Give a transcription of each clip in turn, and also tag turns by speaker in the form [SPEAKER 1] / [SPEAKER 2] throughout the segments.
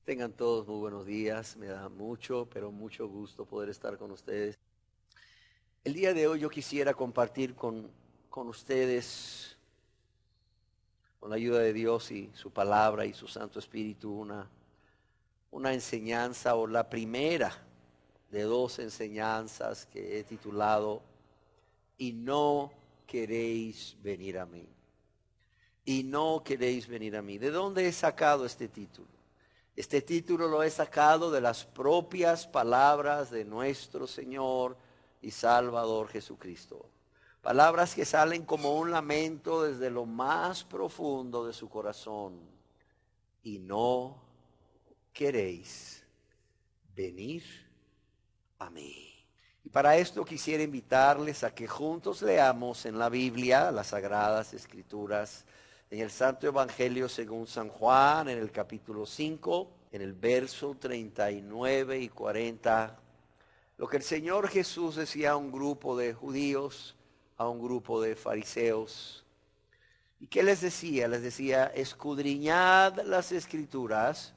[SPEAKER 1] Tengan todos muy buenos días. Me da mucho, pero mucho gusto poder estar con ustedes. El día de hoy yo quisiera compartir con ustedes, con la ayuda de Dios y su palabra y su Santo Espíritu, una enseñanza o la primera de dos enseñanzas que he titulado "Y no queréis venir a mí". Y no queréis venir a mí. ¿De dónde he sacado este título? Este título lo he sacado de las propias palabras de nuestro Señor y Salvador Jesucristo. Palabras que salen como un lamento desde lo más profundo de su corazón. Y no queréis venir a mí. Y para esto quisiera invitarles a que juntos leamos en la Biblia, las Sagradas Escrituras, en el Santo Evangelio según San Juan, en el capítulo 5, en el verso 39 y 40, lo que el Señor Jesús decía a un grupo de judíos, a un grupo de fariseos. ¿Y qué les decía? Les decía: escudriñad las Escrituras,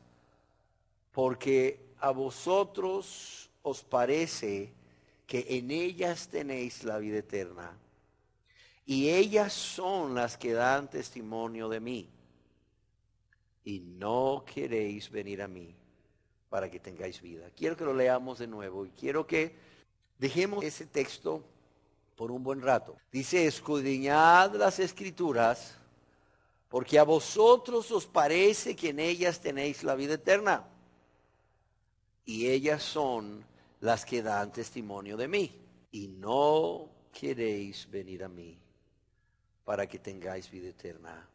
[SPEAKER 1] porque a vosotros os parece que en ellas tenéis la vida eterna, y ellas son las que dan testimonio de mí, y no queréis venir a mí para que tengáis vida. Quiero que lo leamos de nuevo y quiero que dejemos ese texto por un buen rato. Dice: escudriñad las Escrituras, porque a vosotros os parece que en ellas tenéis la vida eterna, y ellas son las que dan testimonio de mí, y no queréis venir a mí para que tengáis vida eterna.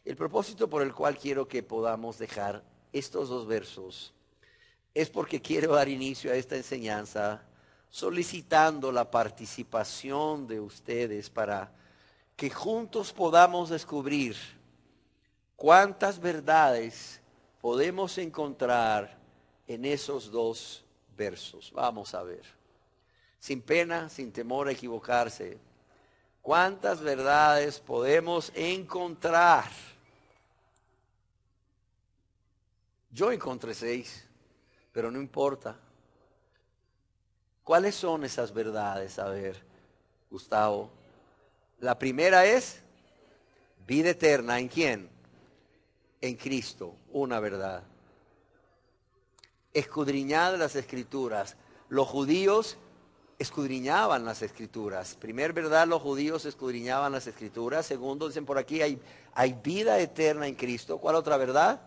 [SPEAKER 1] El propósito por el cual quiero que podamos dejar estos dos versos es porque quiero dar inicio a esta enseñanza solicitando la participación de ustedes para que juntos podamos descubrir cuántas verdades podemos encontrar en esos dos versos. Vamos a ver, sin pena, sin temor a equivocarse, cuántas verdades podemos encontrar. Yo encontré 6, pero no importa. ¿Cuáles son esas verdades? A ver, Gustavo. La primera es vida eterna. ¿En quién? En Cristo, una verdad. Escudriñad las Escrituras. Los judíos escudriñaban las Escrituras. Primer verdad, los judíos escudriñaban las Escrituras. Segundo, dicen por aquí, hay vida eterna en Cristo. ¿Cuál otra verdad?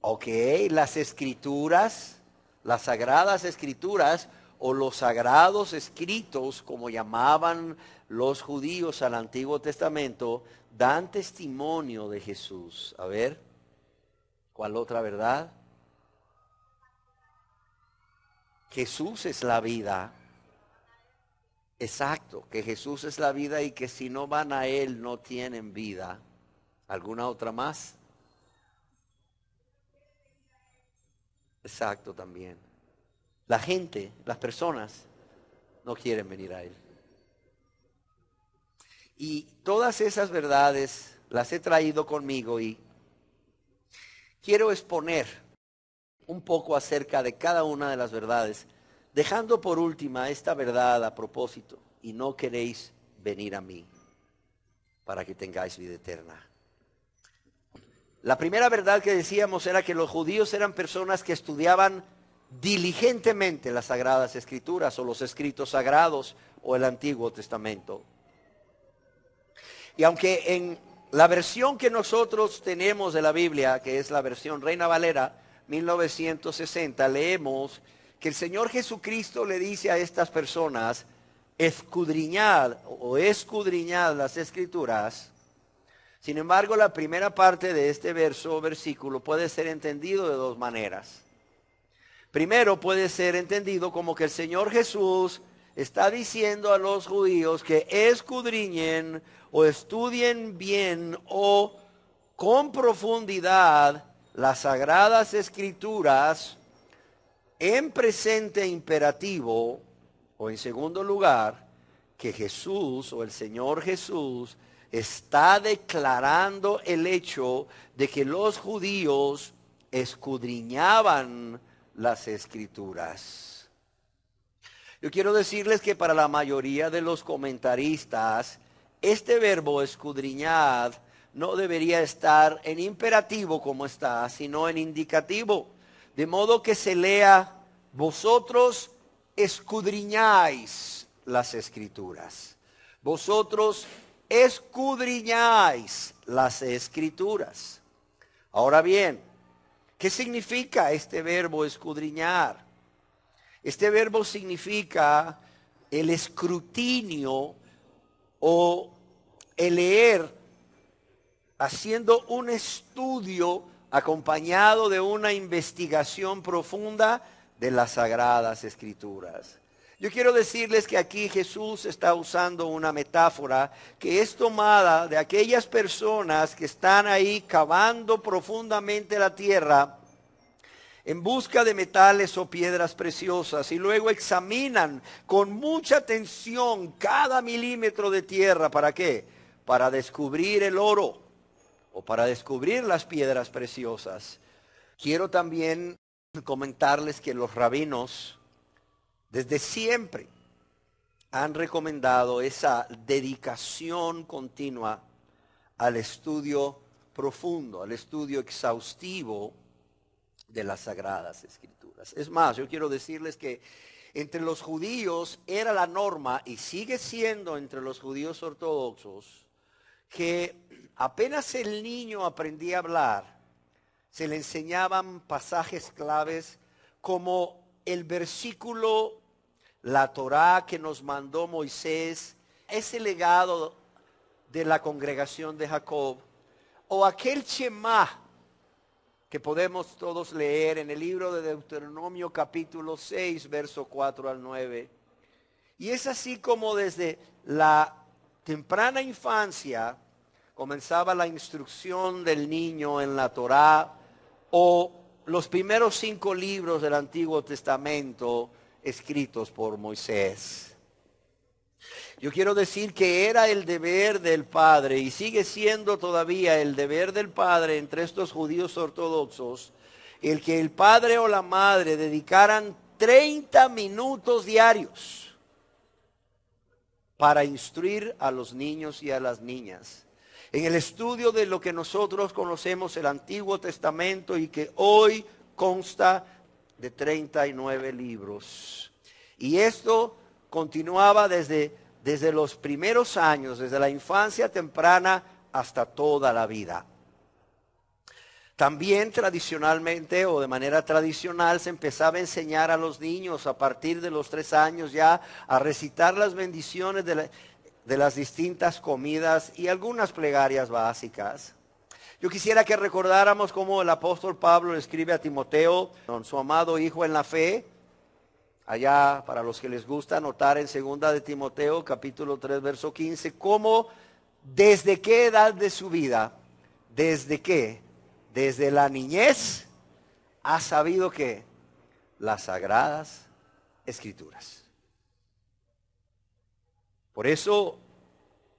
[SPEAKER 1] Ok, las Escrituras, las Sagradas Escrituras o los sagrados escritos, como llamaban los judíos al Antiguo Testamento, dan testimonio de Jesús. A ver, ¿cuál otra verdad? Jesús es la vida. Exacto, que Jesús es la vida y que si no van a Él no tienen vida. ¿Alguna otra más? Exacto también. La gente, las personas, no quieren venir a Él. Y todas esas verdades las he traído conmigo y quiero exponer un poco acerca de cada una de las verdades, dejando por última esta verdad a propósito: y no queréis venir a mí para que tengáis vida eterna. La primera verdad que decíamos era que los judíos eran personas que estudiaban diligentemente las Sagradas Escrituras o los escritos sagrados o el Antiguo Testamento. Y aunque en la versión que nosotros tenemos de la Biblia, que es la versión Reina Valera 1960, leemos que el Señor Jesucristo le dice a estas personas: escudriñad o escudriñad las Escrituras. Sin embargo, la primera parte de este verso o versículo puede ser entendido de dos maneras. Primero, puede ser entendido como que el Señor Jesús está diciendo a los judíos que escudriñen o estudien bien o con profundidad las Sagradas Escrituras en presente imperativo, o en segundo lugar, que Jesús o el Señor Jesús está declarando el hecho de que los judíos escudriñaban las Escrituras. Yo quiero decirles que para la mayoría de los comentaristas, este verbo escudriñad no debería estar en imperativo como está, sino en indicativo. De modo que se lea, vosotros escudriñáis las Escrituras. Vosotros escudriñáis las Escrituras. Ahora bien, ¿qué significa este verbo escudriñar? Este verbo significa el escrutinio o el leer, haciendo un estudio acompañado de una investigación profunda de las Sagradas Escrituras. Yo quiero decirles que aquí Jesús está usando una metáfora que es tomada de aquellas personas que están ahí cavando profundamente la tierra en busca de metales o piedras preciosas, y luego examinan con mucha atención cada milímetro de tierra. ¿Para qué? Para descubrir el oro o para descubrir las piedras preciosas. Quiero también comentarles que los rabinos desde siempre han recomendado esa dedicación continua al estudio profundo, al estudio exhaustivo de las Sagradas Escrituras. Es más, yo quiero decirles que entre los judíos era la norma, y sigue siendo entre los judíos ortodoxos, que apenas el niño aprendía a hablar, se le enseñaban pasajes claves como el versículo, la Torá que nos mandó Moisés, ese legado de la congregación de Jacob, o aquel Shema que podemos todos leer en el libro de Deuteronomio capítulo 6, verso 4 al 9. Y es así como desde la temprana infancia comenzaba la instrucción del niño en la Torá, o los primeros 5 libros del Antiguo Testamento escritos por Moisés. Yo quiero decir que era el deber del padre, y sigue siendo todavía el deber del padre entre estos judíos ortodoxos, el que el padre o la madre dedicaran 30 minutos diarios para instruir a los niños y a las niñas en el estudio de lo que nosotros conocemos el Antiguo Testamento, y que hoy consta de 39 libros. Y esto continuaba desde los primeros años, desde la infancia temprana hasta toda la vida. También tradicionalmente, o de manera tradicional, se empezaba a enseñar a los niños a partir de los 3 años ya a recitar las bendiciones de las distintas comidas y algunas plegarias básicas. Yo quisiera que recordáramos cómo el apóstol Pablo le escribe a Timoteo, su amado hijo en la fe. Allá, para los que les gusta anotar, en 2 de Timoteo, capítulo 3, verso 15, cómo desde qué edad de su vida, desde qué, desde la niñez, ha sabido que las Sagradas Escrituras. Por eso,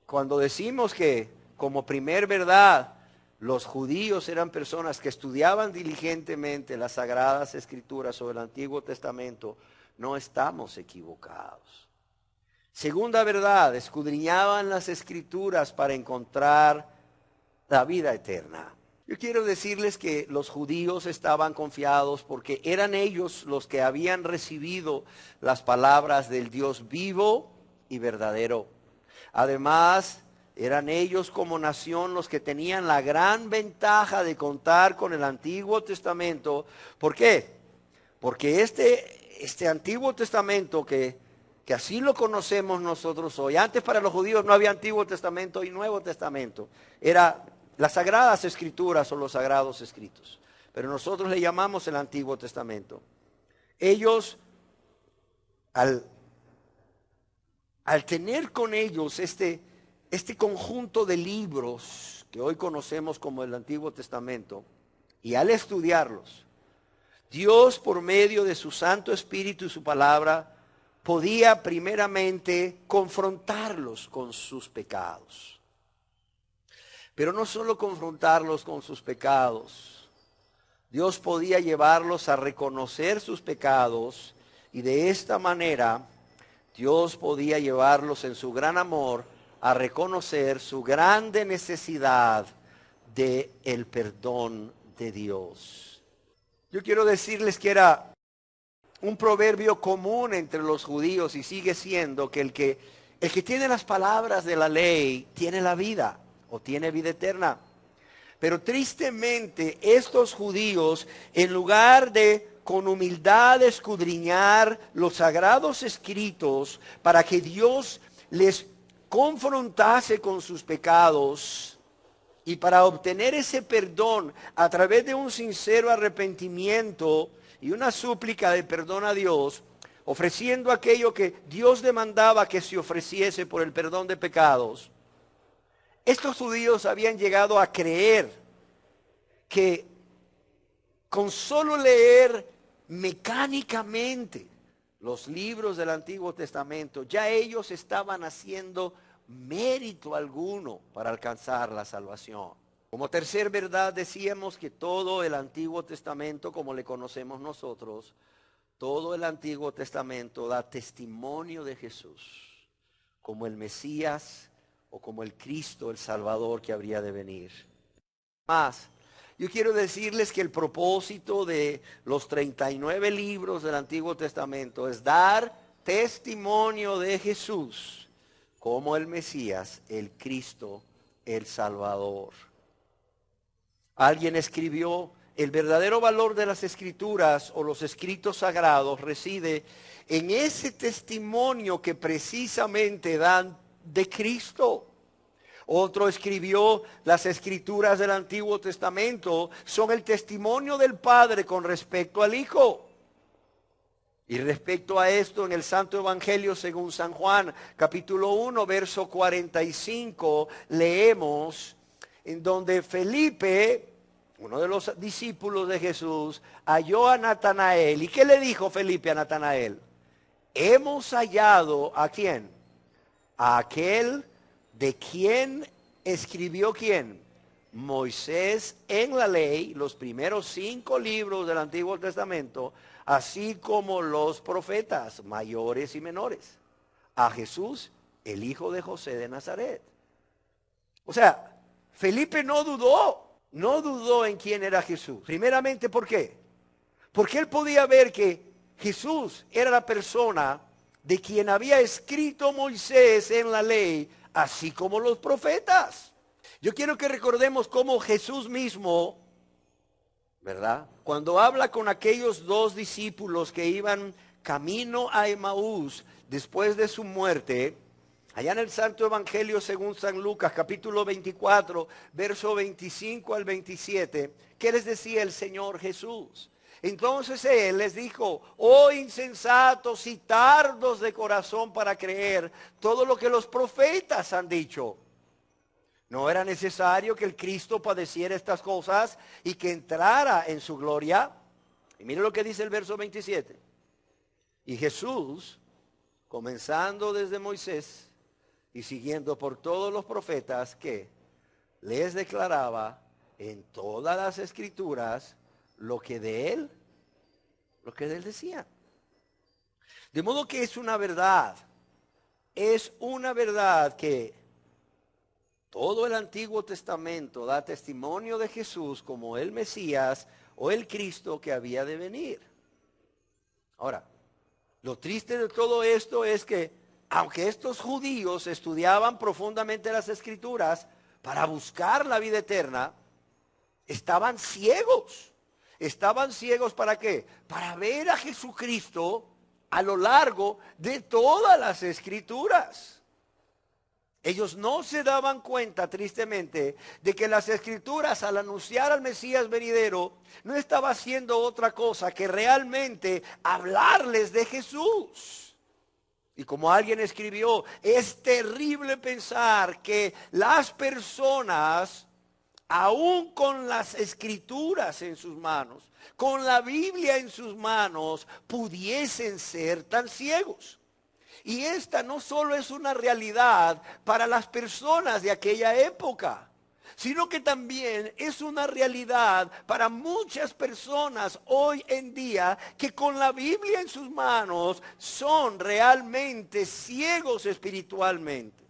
[SPEAKER 1] cuando decimos que como primer verdad, los judíos eran personas que estudiaban diligentemente las Sagradas Escrituras o el Antiguo Testamento, no estamos equivocados. Segunda verdad, escudriñaban las Escrituras para encontrar la vida eterna. Yo quiero decirles que los judíos estaban confiados porque eran ellos los que habían recibido las palabras del Dios vivo y verdadero. Además, eran ellos como nación los que tenían la gran ventaja de contar con el Antiguo Testamento. ¿Por qué? Porque este Antiguo Testamento que así lo conocemos nosotros hoy. Antes para los judíos no había Antiguo Testamento y Nuevo Testamento. Era las Sagradas Escrituras o los Sagrados Escritos. Pero nosotros le llamamos el Antiguo Testamento. Ellos, al tener con ellos este conjunto de libros que hoy conocemos como el Antiguo Testamento, y al estudiarlos, Dios, por medio de su Santo Espíritu y su palabra, podía primeramente confrontarlos con sus pecados. Pero no solo confrontarlos con sus pecados. Dios podía llevarlos a reconocer sus pecados y de esta manera Dios podía llevarlos en su gran amor a reconocer su grande necesidad de el perdón de Dios. Yo quiero decirles que era un proverbio común entre los judíos y sigue siendo que el que tiene las palabras de la ley tiene la vida o tiene vida eterna. Pero tristemente estos judíos, en lugar de con humildad escudriñar los sagrados escritos para que Dios les confrontase con sus pecados y para obtener ese perdón a través de un sincero arrepentimiento y una súplica de perdón a Dios, ofreciendo aquello que Dios demandaba que se ofreciese por el perdón de pecados, estos judíos habían llegado a creer que con solo leer mecánicamente los libros del Antiguo Testamento, ya ellos estaban haciendo mérito alguno para alcanzar la salvación. Como tercer verdad decíamos que todo el Antiguo Testamento, como le conocemos nosotros, todo el Antiguo Testamento da testimonio de Jesús como el Mesías o como el Cristo, el Salvador que habría de venir. Más, yo quiero decirles que el propósito de los 39 libros del Antiguo Testamento es dar testimonio de Jesús como el Mesías, el Cristo, el Salvador. Alguien escribió: el verdadero valor de las Escrituras o los escritos sagrados reside en ese testimonio que precisamente dan de Cristo. Otro escribió: las Escrituras del Antiguo Testamento son el testimonio del Padre con respecto al Hijo. Y respecto a esto, en el Santo Evangelio según San Juan, capítulo 1, verso 45, leemos en donde Felipe, uno de los discípulos de Jesús, halló a Natanael. ¿Y qué le dijo Felipe a Natanael? Hemos hallado ¿a quién? A aquel de quien escribió ¿quién? Moisés en la ley, los primeros 5 libros del Antiguo Testamento, así como los profetas mayores y menores. A Jesús, el hijo de José de Nazaret. O sea, Felipe no dudó en quién era Jesús. Primeramente, ¿por qué? Porque él podía ver que Jesús era la persona de quien había escrito Moisés en la ley, así como los profetas. Yo quiero que recordemos cómo Jesús mismo, ¿verdad?, cuando habla con aquellos 2 discípulos que iban camino a Emaús después de su muerte, allá en el Santo Evangelio según San Lucas, capítulo 24, verso 25 al 27, ¿qué les decía el Señor Jesús? Entonces Él les dijo: oh insensatos y tardos de corazón para creer todo lo que los profetas han dicho. ¿No era necesario que el Cristo padeciera estas cosas y que entrara en su gloria? Y mire lo que dice el verso 27. Y Jesús, comenzando desde Moisés y siguiendo por todos los profetas, que les declaraba en todas las Escrituras lo que de él decía. De modo que es una verdad que todo el Antiguo Testamento da testimonio de Jesús como el Mesías o el Cristo que había de venir. Ahora, lo triste de todo esto es que, aunque estos judíos estudiaban profundamente las Escrituras para buscar la vida eterna, estaban ciegos. ¿Estaban ciegos para qué? Para ver a Jesucristo a lo largo de todas las Escrituras. Ellos no se daban cuenta, tristemente, de que las Escrituras, al anunciar al Mesías venidero, no estaba haciendo otra cosa que realmente hablarles de Jesús. Y como alguien escribió, es terrible pensar que las personas, aún con las Escrituras en sus manos, con la Biblia en sus manos, pudiesen ser tan ciegos. Y esta no solo es una realidad para las personas de aquella época, sino que también es una realidad para muchas personas hoy en día que con la Biblia en sus manos son realmente ciegos espiritualmente.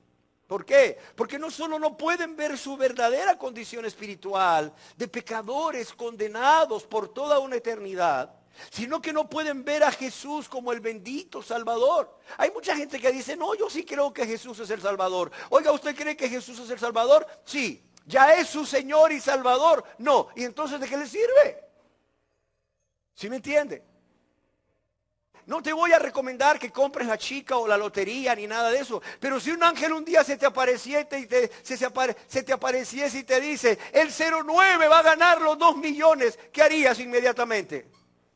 [SPEAKER 1] ¿Por qué? Porque no solo no pueden ver su verdadera condición espiritual de pecadores condenados por toda una eternidad, sino que no pueden ver a Jesús como el bendito Salvador. Hay mucha gente que dice, no, yo sí creo que Jesús es el Salvador. Oiga, ¿usted cree que Jesús es el Salvador? Sí. ¿Ya es su Señor y Salvador? No. ¿Y entonces de qué le sirve? ¿Sí me entiende? No te voy a recomendar que compres la chica o la lotería ni nada de eso. Pero si un ángel un día se te apareciese y te dice, el 09 va a ganar los 2 millones, ¿qué harías inmediatamente?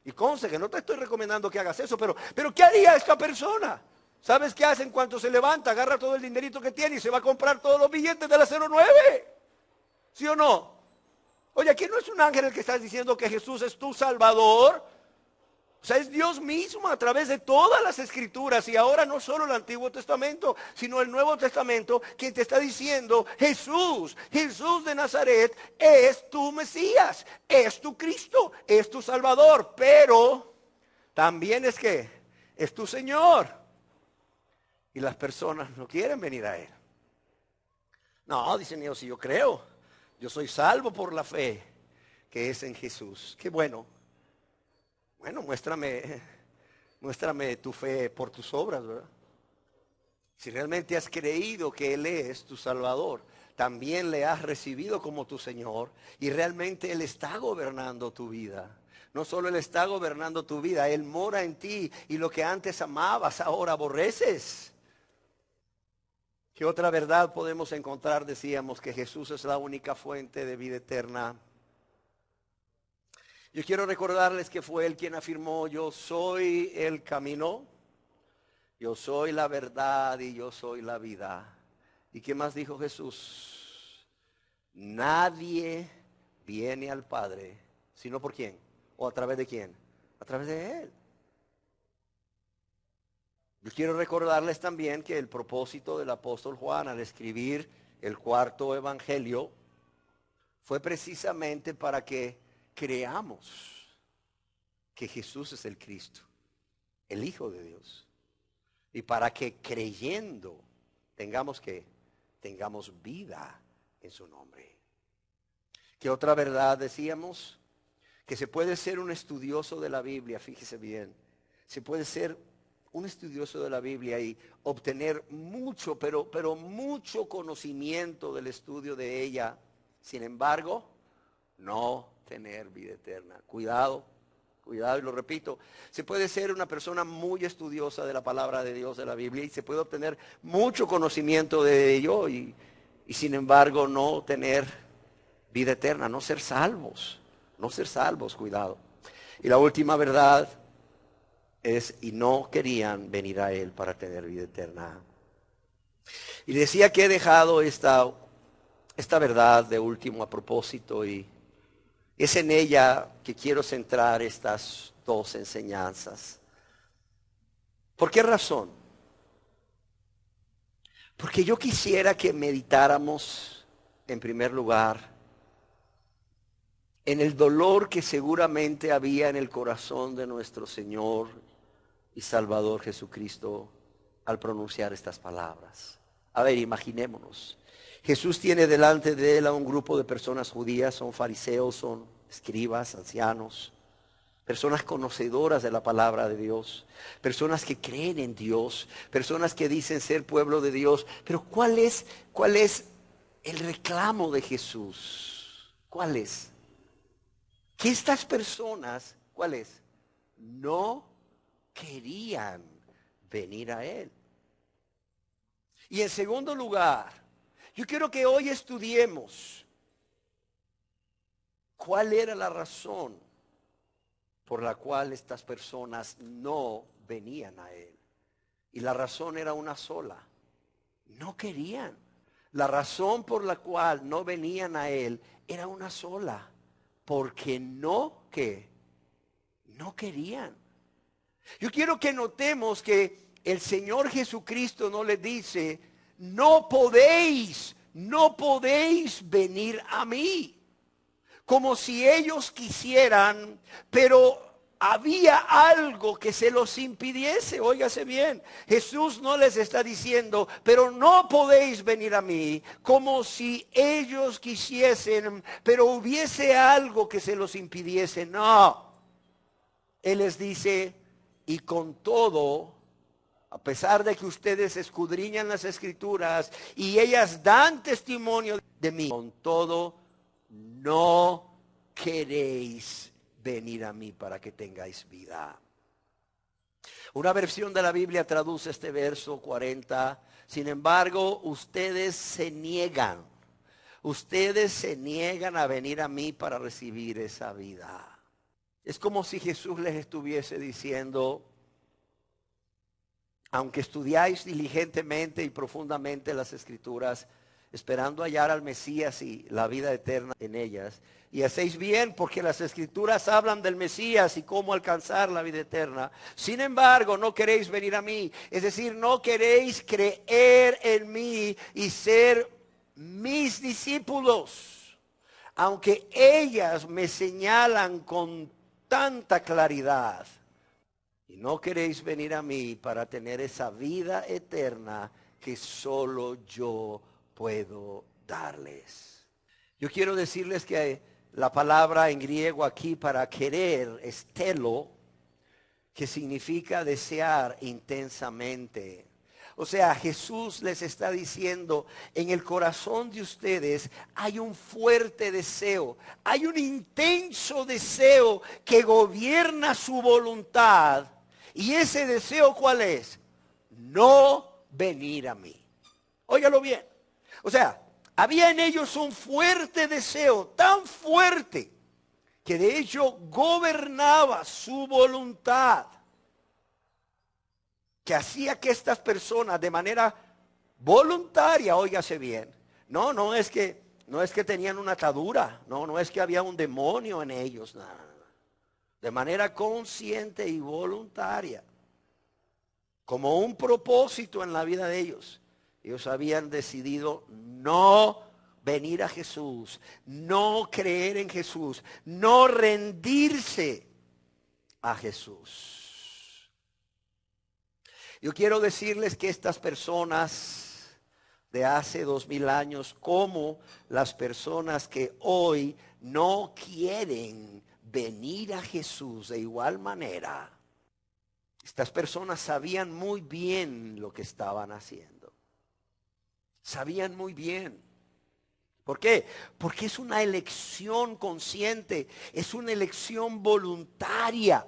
[SPEAKER 1] Y conste que no te estoy recomendando que hagas eso, pero ¿qué haría esta persona? ¿Sabes qué hace en cuanto se levanta? Agarra todo el dinerito que tiene y se va a comprar todos los billetes de la 09. ¿Sí o no? Oye, aquí no es un ángel el que estás diciendo que Jesús es tu Salvador. O sea, es Dios mismo a través de todas las escrituras y ahora no solo el Antiguo Testamento, sino el Nuevo Testamento, quien te está diciendo, Jesús de Nazaret es tu Mesías, es tu Cristo, es tu Salvador, pero también es tu Señor. Y las personas no quieren venir a Él. No, dicen ellos, si yo creo, yo soy salvo por la fe que es en Jesús. Qué bueno. Bueno, muéstrame tu fe por tus obras, ¿verdad? Si realmente has creído que Él es tu Salvador, también le has recibido como tu Señor y realmente Él está gobernando tu vida. No solo Él está gobernando tu vida, Él mora en ti y lo que antes amabas ahora aborreces. ¿Qué otra verdad podemos encontrar? Decíamos que Jesús es la única fuente de vida eterna. Yo quiero recordarles que fue Él quien afirmó, yo soy el camino, yo soy la verdad y yo soy la vida. ¿Y qué más dijo Jesús? Nadie viene al Padre, sino por quién, o a través de quién, a través de Él. Yo quiero recordarles también que el propósito del apóstol Juan al escribir el cuarto evangelio fue precisamente para que creamos que Jesús es el Cristo, el Hijo de Dios. Y para que creyendo tengamos vida en su nombre. ¿Qué otra verdad decíamos? Que se puede ser un estudioso de la Biblia, fíjese bien. Se puede ser un estudioso de la Biblia y obtener mucho, pero mucho conocimiento del estudio de ella. Sin embargo, no tener vida eterna. Cuidado, y lo repito, se puede ser una persona muy estudiosa de la palabra de Dios, de la Biblia, y se puede obtener mucho conocimiento de ello y sin embargo no tener vida eterna, no ser salvos, cuidado. Y la última verdad es, y no querían venir a Él para tener vida eterna. Y decía que he dejado esta verdad de último a propósito y es en ella que quiero centrar estas dos enseñanzas. ¿Por qué razón? Porque yo quisiera que meditáramos, en primer lugar, en el dolor que seguramente había en el corazón de nuestro Señor y Salvador Jesucristo al pronunciar estas palabras. A ver, imaginémonos. Jesús tiene delante de Él a un grupo de personas judías, son fariseos, son escribas, ancianos, personas conocedoras de la palabra de Dios, personas que creen en Dios, personas que dicen ser pueblo de Dios. Pero ¿cuál es el reclamo de Jesús? ¿Cuál es? Que estas personas, ¿cuál es? No querían venir a Él. Y en segundo lugar, yo quiero que hoy estudiemos cuál era la razón por la cual estas personas no venían a Él. Y la razón era una sola. No querían. La razón por la cual no venían a Él era una sola. Porque no querían. Yo quiero que notemos que el Señor Jesucristo no les dice, no podéis no podéis venir a mí. Como si ellos quisieran, pero había algo que se los impidiese. Óigase bien, Jesús no les está diciendo, pero no podéis venir a mí, como si ellos quisiesen, pero hubiese algo que se los impidiese. No, Él les dice, y con todo, a pesar de que ustedes escudriñan las Escrituras y ellas dan testimonio de mí, con todo, no queréis venir a mí para que tengáis vida. Una versión de la Biblia traduce este verso 40. Sin embargo, ustedes se niegan a venir a mí para recibir esa vida. Es como si Jesús les estuviese diciendo, aunque estudiáis diligentemente y profundamente las Escrituras, esperando hallar al Mesías y la vida eterna en ellas, y hacéis bien porque las Escrituras hablan del Mesías y cómo alcanzar la vida eterna. Sin embargo, no queréis venir a mí, es decir, no queréis creer en mí y ser mis discípulos, aunque ellas me señalan con tanta claridad. Y no queréis venir a mí para tener esa vida eterna que solo yo puedo darles. Yo quiero decirles que la palabra en griego aquí para querer es telo, que significa desear intensamente. O sea, Jesús les está diciendo, en el corazón de ustedes hay un fuerte deseo, hay un intenso deseo que gobierna su voluntad. ¿Y ese deseo cuál es? No venir a mí. Óigalo bien. O sea, había en ellos un fuerte deseo, tan fuerte, que de hecho gobernaba su voluntad, que hacía que estas personas de manera voluntaria, óigase bien, no es que tenían una atadura, no es que había un demonio en ellos, no. De manera consciente y voluntaria, como un propósito en la vida de ellos. Ellos habían decidido no venir a Jesús, no creer en Jesús, no rendirse a Jesús. Yo quiero decirles que estas personas de hace 2000 años, como las personas que hoy no quieren venir a Jesús de igual manera, estas personas sabían muy bien lo que estaban haciendo. Sabían muy bien. ¿Por qué? Porque es una elección consciente, es una elección voluntaria.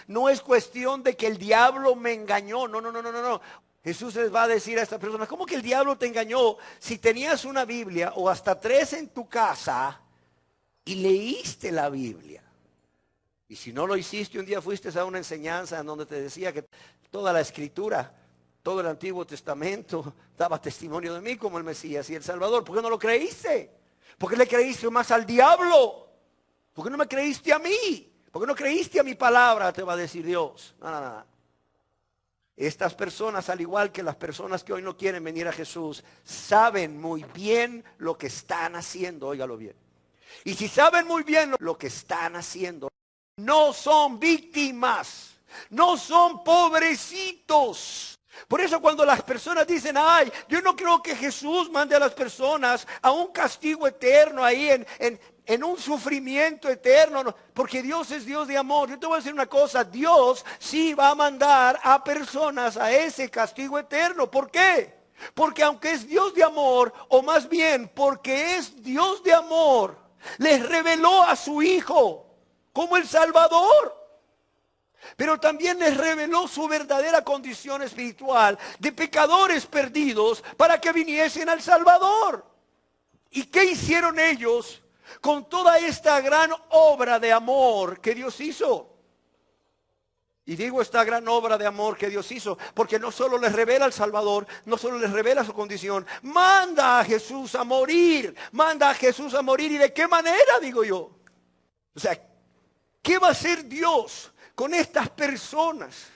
[SPEAKER 1] No es cuestión de que el diablo me engañó. No. Jesús les va a decir a estas personas, ¿cómo que el diablo te engañó? Si tenías una Biblia o hasta 3 en tu casa y leíste la Biblia. Y si no lo hiciste, un día fuiste a una enseñanza en donde te decía que toda la Escritura, todo el Antiguo Testamento daba testimonio de mí como el Mesías y el Salvador. ¿Por qué no lo creíste? ¿Por qué le creíste más al diablo? ¿Por qué no me creíste a mí? ¿Por qué no creíste a mi palabra? Te va a decir Dios. No. Estas personas, al igual que las personas que hoy no quieren venir a Jesús, saben muy bien lo que están haciendo. Óigalo bien. Y si saben muy bien lo que están haciendo, no son víctimas, no son pobrecitos. Por eso cuando las personas dicen, ay, yo no creo que Jesús mande a las personas a un castigo eterno ahí en un sufrimiento eterno, no, porque Dios es Dios de amor. Yo te voy a decir una cosa, Dios sí va a mandar a personas a ese castigo eterno. ¿Por qué? Porque aunque es Dios de amor, o más bien porque es Dios de amor, les reveló a su Hijo como el Salvador. Pero también les reveló su verdadera condición espiritual de pecadores perdidos para que viniesen al Salvador. ¿Y qué hicieron ellos con toda esta gran obra de amor que Dios hizo? Y digo esta gran obra de amor que Dios hizo porque no solo les revela al Salvador, no solo les revela su condición, manda a Jesús a morir, ¿y de qué manera, digo yo? O sea, ¿qué va a hacer Dios con estas personas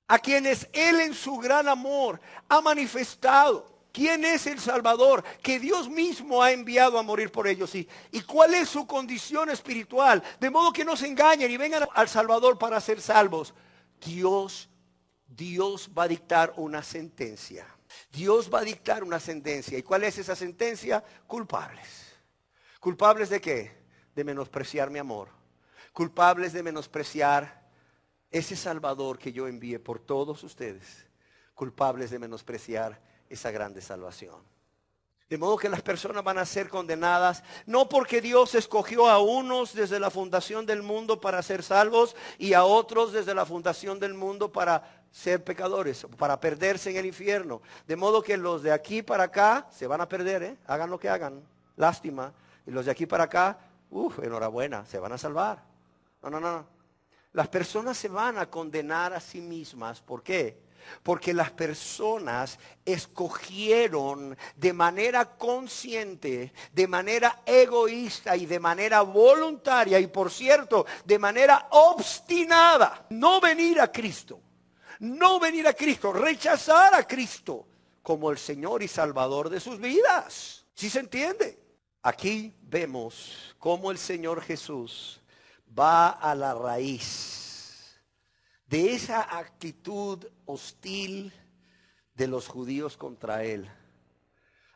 [SPEAKER 1] a quienes Él en su gran amor ha manifestado? ¿Quién es el Salvador que Dios mismo ha enviado a morir por ellos? ¿Y cuál es su condición espiritual? De modo que no se engañen y vengan al Salvador para ser salvos. Dios va a dictar una sentencia. Dios va a dictar una sentencia. ¿Y cuál es esa sentencia? Culpables. ¿Culpables de qué? De menospreciar mi amor. Culpables de menospreciar ese Salvador que yo envié por todos ustedes. Culpables de menospreciar esa grande salvación. De modo que las personas van a ser condenadas, no porque Dios escogió a unos desde la fundación del mundo para ser salvos y a otros desde la fundación del mundo para ser pecadores, para perderse en el infierno. De modo que los de aquí para acá se van a perder, hagan lo que hagan, lástima. Y los de aquí para acá, enhorabuena, se van a salvar. No. Las personas se van a condenar a sí mismas. ¿Por qué? Porque las personas escogieron de manera consciente, de manera egoísta y de manera voluntaria y por cierto, de manera obstinada, no venir a Cristo, rechazar a Cristo como el Señor y Salvador de sus vidas. ¿Sí se entiende? Aquí vemos cómo el Señor Jesús va a la raíz de esa actitud hostil de los judíos contra él.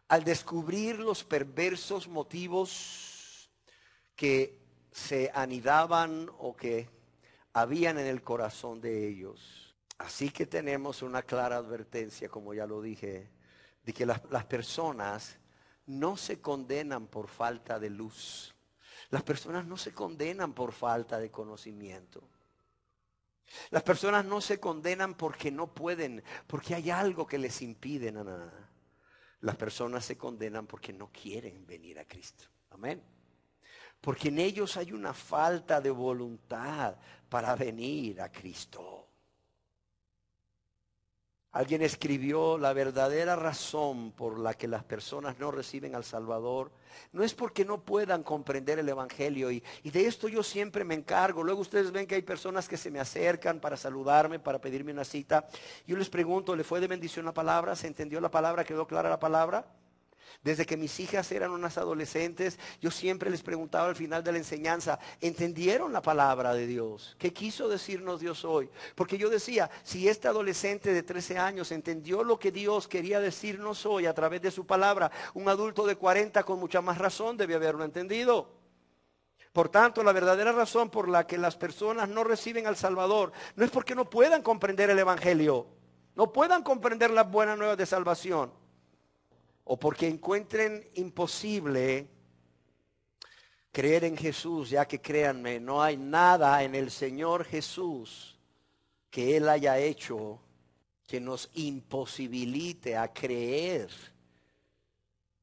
[SPEAKER 1] Al descubrir los perversos motivos que se anidaban o que habían en el corazón de ellos. Así que tenemos una clara advertencia, como ya lo dije, de que las personas no se condenan por falta de luz. Las personas no se condenan por falta de conocimiento. Las personas no se condenan porque no pueden, porque hay algo que les impide. No. Las personas se condenan porque no quieren venir a Cristo. Amén. Porque en ellos hay una falta de voluntad para venir a Cristo. Alguien escribió: la verdadera razón por la que las personas no reciben al Salvador no es porque no puedan comprender el Evangelio, y de esto yo siempre me encargo. Luego ustedes ven que hay personas que se me acercan para saludarme, para pedirme una cita. Yo les pregunto: ¿le fue de bendición la palabra? ¿Se entendió la palabra? ¿Quedó clara la palabra? Desde que mis hijas eran unas adolescentes, yo siempre les preguntaba al final de la enseñanza: ¿entendieron la palabra de Dios? ¿Qué quiso decirnos Dios hoy? Porque yo decía, si esta adolescente de 13 años entendió lo que Dios quería decirnos hoy a través de su palabra, un adulto de 40 con mucha más razón debe haberlo entendido. Por tanto, la verdadera razón por la que las personas no reciben al Salvador no es porque no puedan comprender el Evangelio, no puedan comprender las buenas nuevas de salvación, o porque encuentren imposible creer en Jesús, ya que créanme, no hay nada en el Señor Jesús que Él haya hecho que nos imposibilite a creer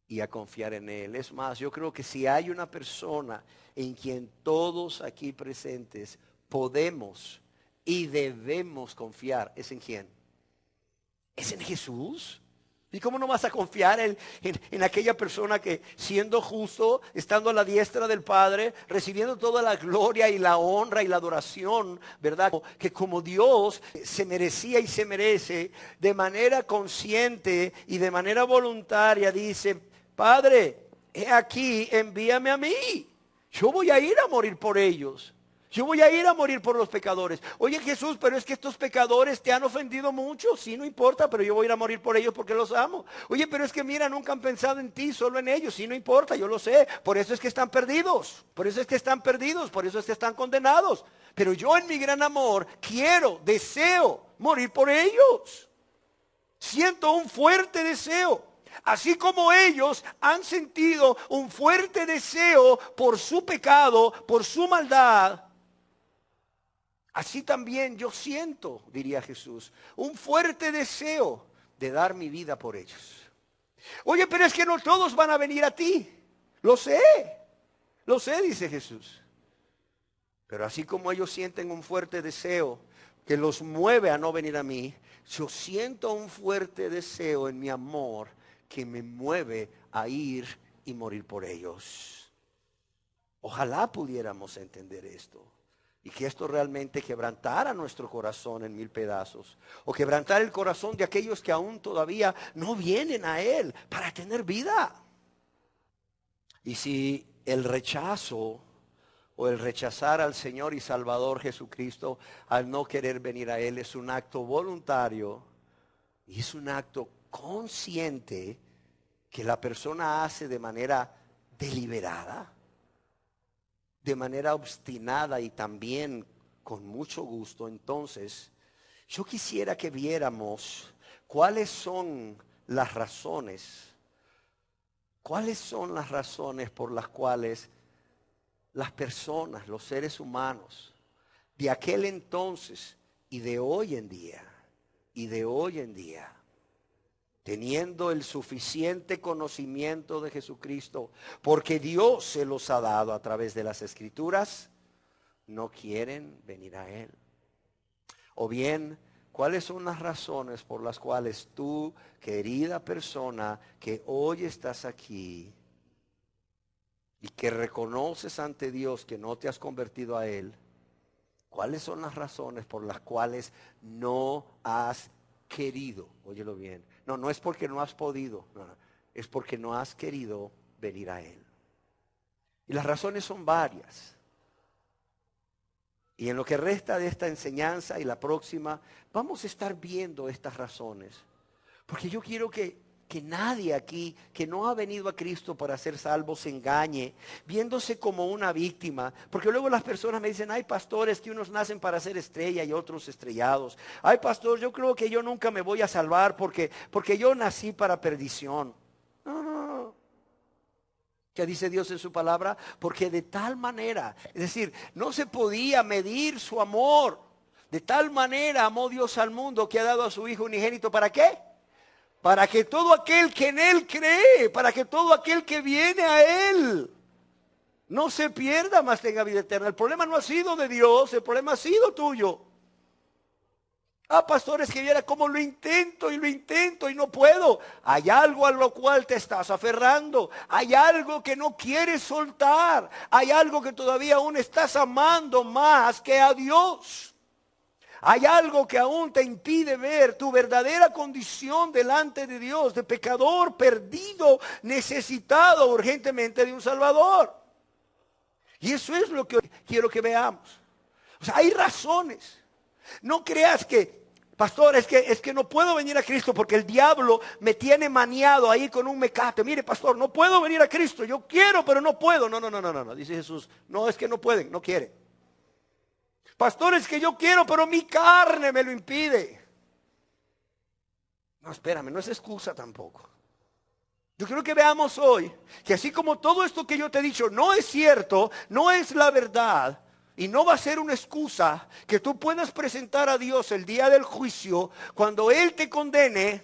[SPEAKER 1] y a confiar en Él. Es más, yo creo que si hay una persona en quien todos aquí presentes podemos y debemos confiar, ¿es en quién? ¿Es en Jesús? ¿Y cómo no vas a confiar en aquella persona que, siendo justo, estando a la diestra del Padre, recibiendo toda la gloria y la honra y la adoración, ¿verdad? Que como Dios se merecía y se merece, de manera consciente y de manera voluntaria dice: Padre, he aquí, envíame a mí. Yo voy a ir a morir por ellos. Yo voy a ir a morir por los pecadores. Oye, Jesús, pero es que estos pecadores te han ofendido mucho. Sí, no importa, pero yo voy a ir a morir por ellos porque los amo. Oye, pero es que mira, nunca han pensado en ti, solo en ellos. Sí, no importa, yo lo sé. Por eso es que están perdidos. Por eso es que están perdidos. Por eso es que están condenados. Pero yo en mi gran amor deseo morir por ellos. Siento un fuerte deseo. Así como ellos han sentido un fuerte deseo por su pecado, por su maldad, así también yo siento, diría Jesús, un fuerte deseo de dar mi vida por ellos. Oye, pero es que no todos van a venir a ti. Lo sé, dice Jesús. Pero así como ellos sienten un fuerte deseo que los mueve a no venir a mí, yo siento un fuerte deseo en mi amor que me mueve a ir y morir por ellos. Ojalá pudiéramos entender esto. Y que esto realmente quebrantara nuestro corazón en mil pedazos. O quebrantar el corazón de aquellos que aún todavía no vienen a Él para tener vida. Y si el rechazo o el rechazar al Señor y Salvador Jesucristo al no querer venir a Él es un acto voluntario y es un acto consciente que la persona hace de manera deliberada, de manera obstinada y también con mucho gusto, entonces yo quisiera que viéramos cuáles son las razones por las cuales las personas, los seres humanos de aquel entonces y de hoy en día, teniendo el suficiente conocimiento de Jesucristo, porque Dios se los ha dado a través de las Escrituras, no quieren venir a Él. O bien, ¿cuáles son las razones por las cuales tú, querida persona, que hoy estás aquí y que reconoces ante Dios que no te has convertido a Él, cuáles son las razones por las cuales no has querido? Óyelo bien. No es porque no has podido, no, es porque no has querido venir a Él. Y las razones son varias. Y en lo que resta de esta enseñanza y la próxima, vamos a estar viendo estas razones. Porque yo quiero que nadie aquí que no ha venido a Cristo para ser salvo se engañe, viéndose como una víctima. Porque luego las personas me dicen, hay pastores que unos nacen para ser estrella y otros estrellados. Ay, pastor, yo creo que yo nunca me voy a salvar porque yo nací para perdición. No. ¿Qué dice Dios en su palabra? Porque de tal manera, es decir, no se podía medir su amor. De tal manera amó Dios al mundo que ha dado a su Hijo unigénito. ¿Para qué? Para que todo aquel que en Él cree, para que todo aquel que viene a Él no se pierda, mas tenga vida eterna. El problema no ha sido de Dios, el problema ha sido tuyo. Pastores, que viera cómo lo intento y no puedo. Hay algo a lo cual te estás aferrando. Hay algo que no quieres soltar. Hay algo que todavía aún estás amando más que a Dios. Hay algo que aún te impide ver tu verdadera condición delante de Dios, de pecador, perdido, necesitado urgentemente de un Salvador. Y eso es lo que quiero que veamos. O sea, hay razones. No creas que, pastor, es que no puedo venir a Cristo porque el diablo me tiene maniado ahí con un mecate. Mire, pastor, no puedo venir a Cristo. Yo quiero, pero no puedo. No, dice Jesús. No, es que no pueden, no quieren. Pastor, es que yo quiero, pero mi carne me lo impide. No, espérame, no es excusa tampoco. Yo quiero que veamos hoy que así como todo esto que yo te he dicho no es cierto, no es la verdad, y no va a ser una excusa que tú puedas presentar a Dios el día del juicio cuando Él te condene.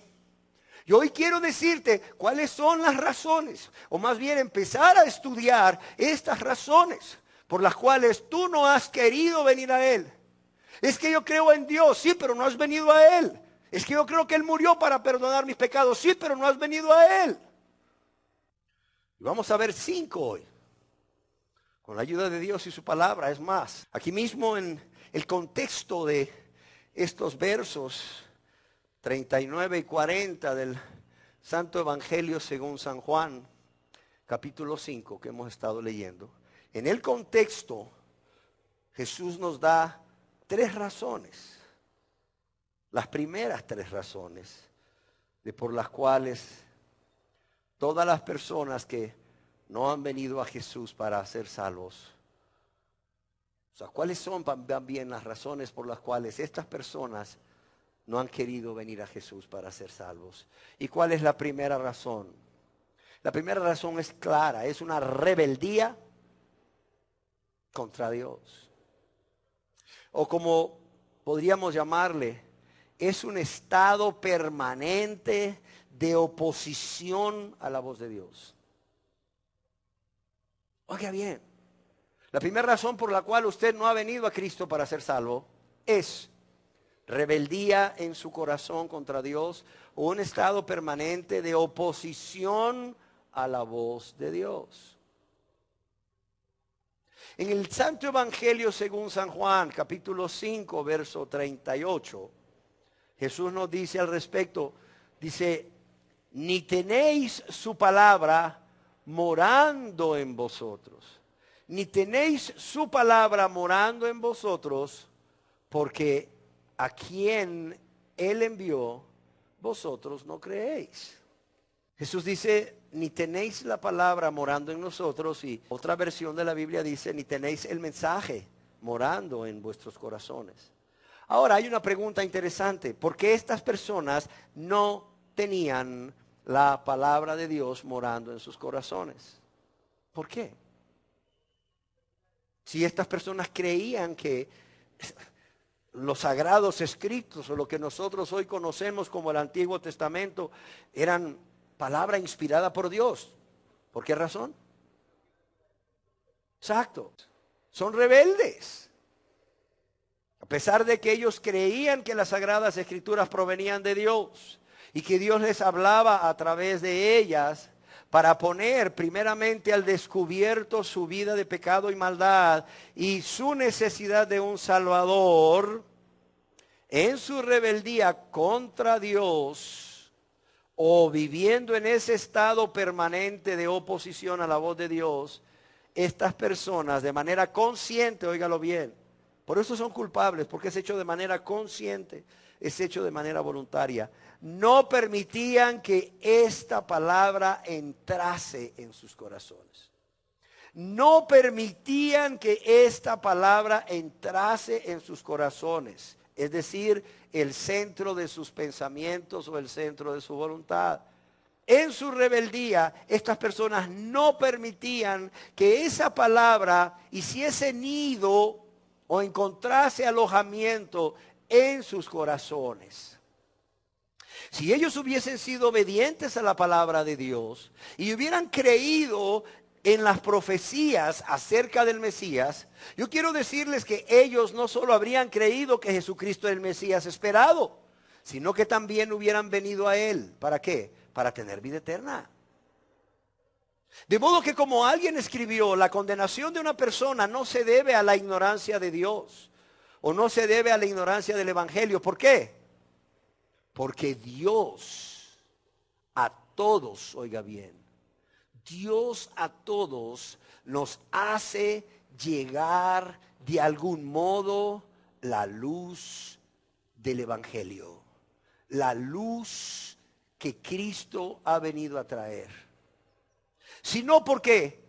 [SPEAKER 1] Y hoy quiero decirte cuáles son las razones, o más bien empezar a estudiar estas razones por las cuales tú no has querido venir a Él. Es que yo creo en Dios, sí, pero no has venido a Él. Es que yo creo que Él murió para perdonar mis pecados, sí, pero no has venido a Él. Y vamos a ver 5 hoy, con la ayuda de Dios y su palabra. Es más, aquí mismo en el contexto de estos versos 39 y 40 del Santo Evangelio según San Juan, capítulo 5, que hemos estado leyendo. En el contexto, Jesús nos da 3 razones. Las primeras 3 razones por las cuales todas las personas que no han venido a Jesús para ser salvos. O sea, ¿cuáles son también las razones por las cuales estas personas no han querido venir a Jesús para ser salvos? ¿Y cuál es la primera razón? La primera razón es clara, es una rebeldía contra Dios. O como podríamos llamarle, es un estado permanente de oposición a la voz de Dios. Oiga bien, la primera razón por la cual usted no ha venido a Cristo para ser salvo es rebeldía en su corazón contra Dios o un estado permanente de oposición a la voz de Dios. En el Santo Evangelio según San Juan, capítulo 5, verso 38, Jesús nos dice al respecto, dice, ni tenéis su palabra morando en vosotros, ni tenéis su palabra morando en vosotros, porque a quien Él envió, vosotros no creéis. Jesús dice, ni tenéis la palabra morando en nosotros, y otra versión de la Biblia dice, ni tenéis el mensaje morando en vuestros corazones. Ahora hay una pregunta interesante, ¿por qué estas personas no tenían la palabra de Dios morando en sus corazones? ¿Por qué? Si estas personas creían que los sagrados escritos o lo que nosotros hoy conocemos como el Antiguo Testamento eran palabra inspirada por Dios. ¿Por qué razón? Exacto. Son rebeldes. A pesar de que ellos creían que las sagradas escrituras provenían de Dios y que Dios les hablaba a través de ellas para poner primeramente al descubierto su vida de pecado y maldad y su necesidad de un Salvador, en su rebeldía contra Dios o viviendo en ese estado permanente de oposición a la voz de Dios, estas personas de manera consciente, óigalo bien, por eso son culpables, porque es hecho de manera consciente, es hecho de manera voluntaria, no permitían que esta palabra entrase en sus corazones. No permitían que esta palabra entrase en sus corazones, es decir, el centro de sus pensamientos o el centro de su voluntad. En su rebeldía, estas personas no permitían que esa palabra hiciese nido o encontrase alojamiento en sus corazones. Si ellos hubiesen sido obedientes a la palabra de Dios y hubieran creído en las profecías acerca del Mesías, yo quiero decirles que ellos no solo habrían creído que Jesucristo es el Mesías esperado, sino que también hubieran venido a Él. ¿Para qué? Para tener vida eterna. De modo que, como alguien escribió, la condenación de una persona no se debe a la ignorancia de Dios o no se debe a la ignorancia del Evangelio. ¿Por qué? Porque Dios a todos, oiga bien, Dios a todos nos hace llegar de algún modo la luz del Evangelio, la luz que Cristo ha venido a traer. Sino porque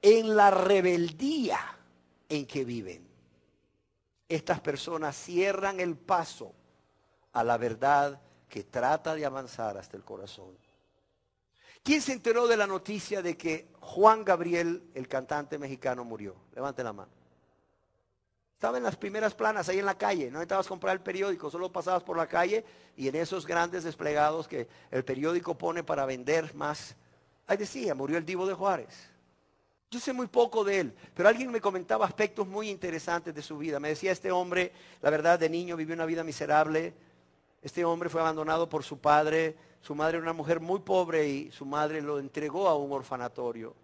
[SPEAKER 1] en la rebeldía en que viven, estas personas cierran el paso a la verdad que trata de avanzar hasta el corazón. ¿Quién se enteró de la noticia de que Juan Gabriel, el cantante mexicano, murió? Levante la mano. Estaba en las primeras planas, ahí en la calle. No necesitabas comprar el periódico, solo pasabas por la calle y en esos grandes desplegados que el periódico pone para vender más. Ahí decía, murió el Divo de Juárez. Yo sé muy poco de él, pero alguien me comentaba aspectos muy interesantes de su vida. Me decía, este hombre, la verdad, de niño vivió una vida miserable. Este hombre fue abandonado por su padre. Su madre era una mujer muy pobre y su madre lo entregó a un orfanatorio.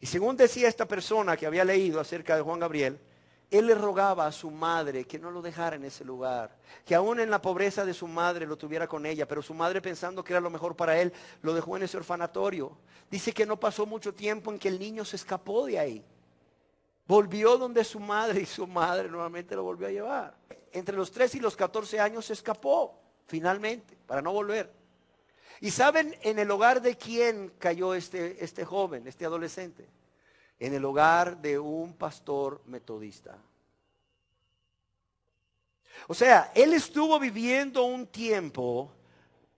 [SPEAKER 1] Y según decía esta persona que había leído acerca de Juan Gabriel, él le rogaba a su madre que no lo dejara en ese lugar, que aún en la pobreza de su madre lo tuviera con ella, pero su madre, pensando que era lo mejor para él, lo dejó en ese orfanatorio. Dice que no pasó mucho tiempo en que el niño se escapó de ahí. Volvió donde su madre y su madre nuevamente lo volvió a llevar. Entre los 3 y los 14 años se escapó finalmente para no volver. ¿Y saben en el hogar de quién cayó este joven, este adolescente? En el hogar de un pastor metodista. O sea, él estuvo viviendo un tiempo,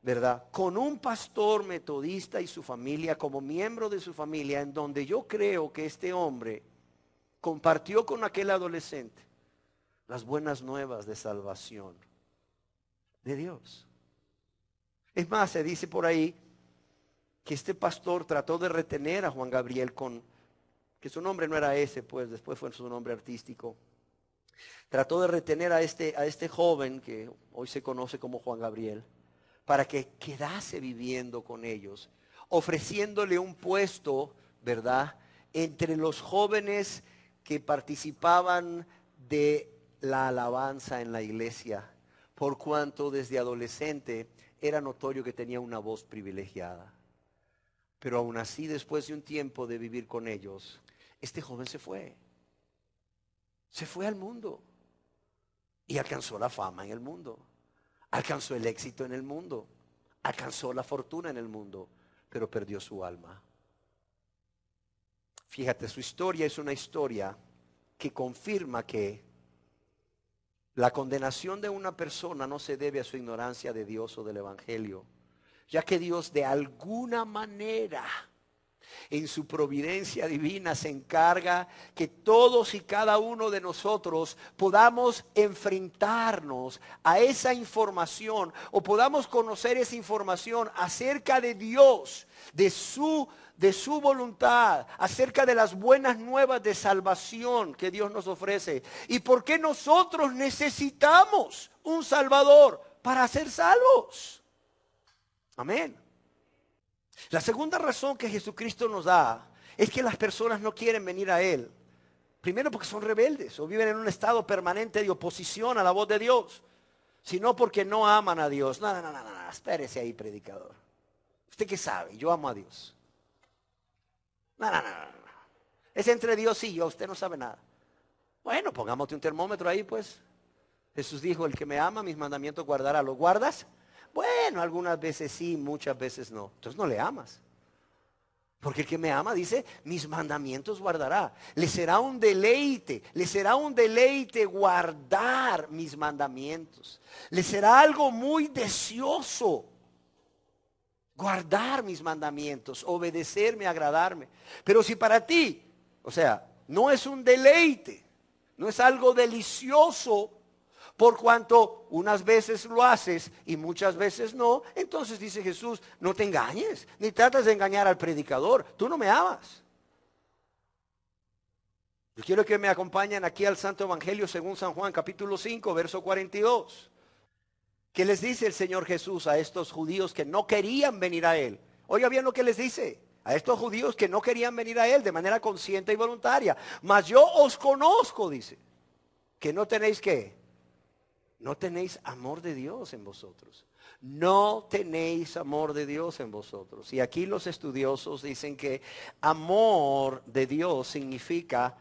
[SPEAKER 1] ¿verdad?, con un pastor metodista y su familia, como miembro de su familia, en donde yo creo que este hombre compartió con aquel adolescente las buenas nuevas de salvación de Dios. Es más, se dice por ahí que este pastor trató de retener a Juan Gabriel que su nombre no era ese, pues después fue su nombre artístico. Trató de retener a este joven que hoy se conoce como Juan Gabriel, para que quedase viviendo con ellos, ofreciéndole un puesto, ¿verdad?, entre los jóvenes que participaban de la alabanza en la iglesia, por cuanto desde adolescente era notorio que tenía una voz privilegiada. Pero aún así, después de un tiempo de vivir con ellos, este joven se fue al mundo y alcanzó la fama en el mundo, alcanzó el éxito en el mundo, alcanzó la fortuna en el mundo, pero perdió su alma. Fíjate, su historia es una historia que confirma que la condenación de una persona no se debe a su ignorancia de Dios o del Evangelio, ya que Dios de alguna manera en su providencia divina se encarga que todos y cada uno de nosotros podamos enfrentarnos a esa información o podamos conocer esa información acerca de Dios, de su voluntad, acerca de las buenas nuevas de salvación que Dios nos ofrece y por qué nosotros necesitamos un Salvador para ser salvos. Amén. La segunda razón que Jesucristo nos da es que las personas no quieren venir a Él. Primero porque son rebeldes o viven en un estado permanente de oposición a la voz de Dios. Sino porque no aman a Dios. No, espérese ahí, predicador. ¿Usted qué sabe? Yo amo a Dios. No. Es entre Dios y yo, usted no sabe nada. Bueno, pongámote un termómetro ahí pues. Jesús dijo, el que me ama, mis mandamientos guardará. ¿Los guardas? Bueno, algunas veces sí, muchas veces no. Entonces no le amas. Porque el que me ama dice, mis mandamientos guardará. Le será un deleite guardar mis mandamientos. Le será algo muy deseoso guardar mis mandamientos, obedecerme, agradarme. Pero si para ti, o sea, no es un deleite, no es algo delicioso, por cuanto unas veces lo haces y muchas veces no, entonces dice Jesús, no te engañes, ni tratas de engañar al predicador, tú no me amas. Yo quiero que me acompañen aquí al Santo Evangelio según San Juan, capítulo 5, verso 42. ¿Qué les dice el Señor Jesús a estos judíos que no querían venir a Él? Oiga bien lo que les dice a estos judíos que no querían venir a Él de manera consciente y voluntaria. Mas yo os conozco, dice, que no tenéis ¿qué? No tenéis amor de Dios en vosotros. No tenéis amor de Dios en vosotros. Y aquí los estudiosos dicen que amor de Dios significa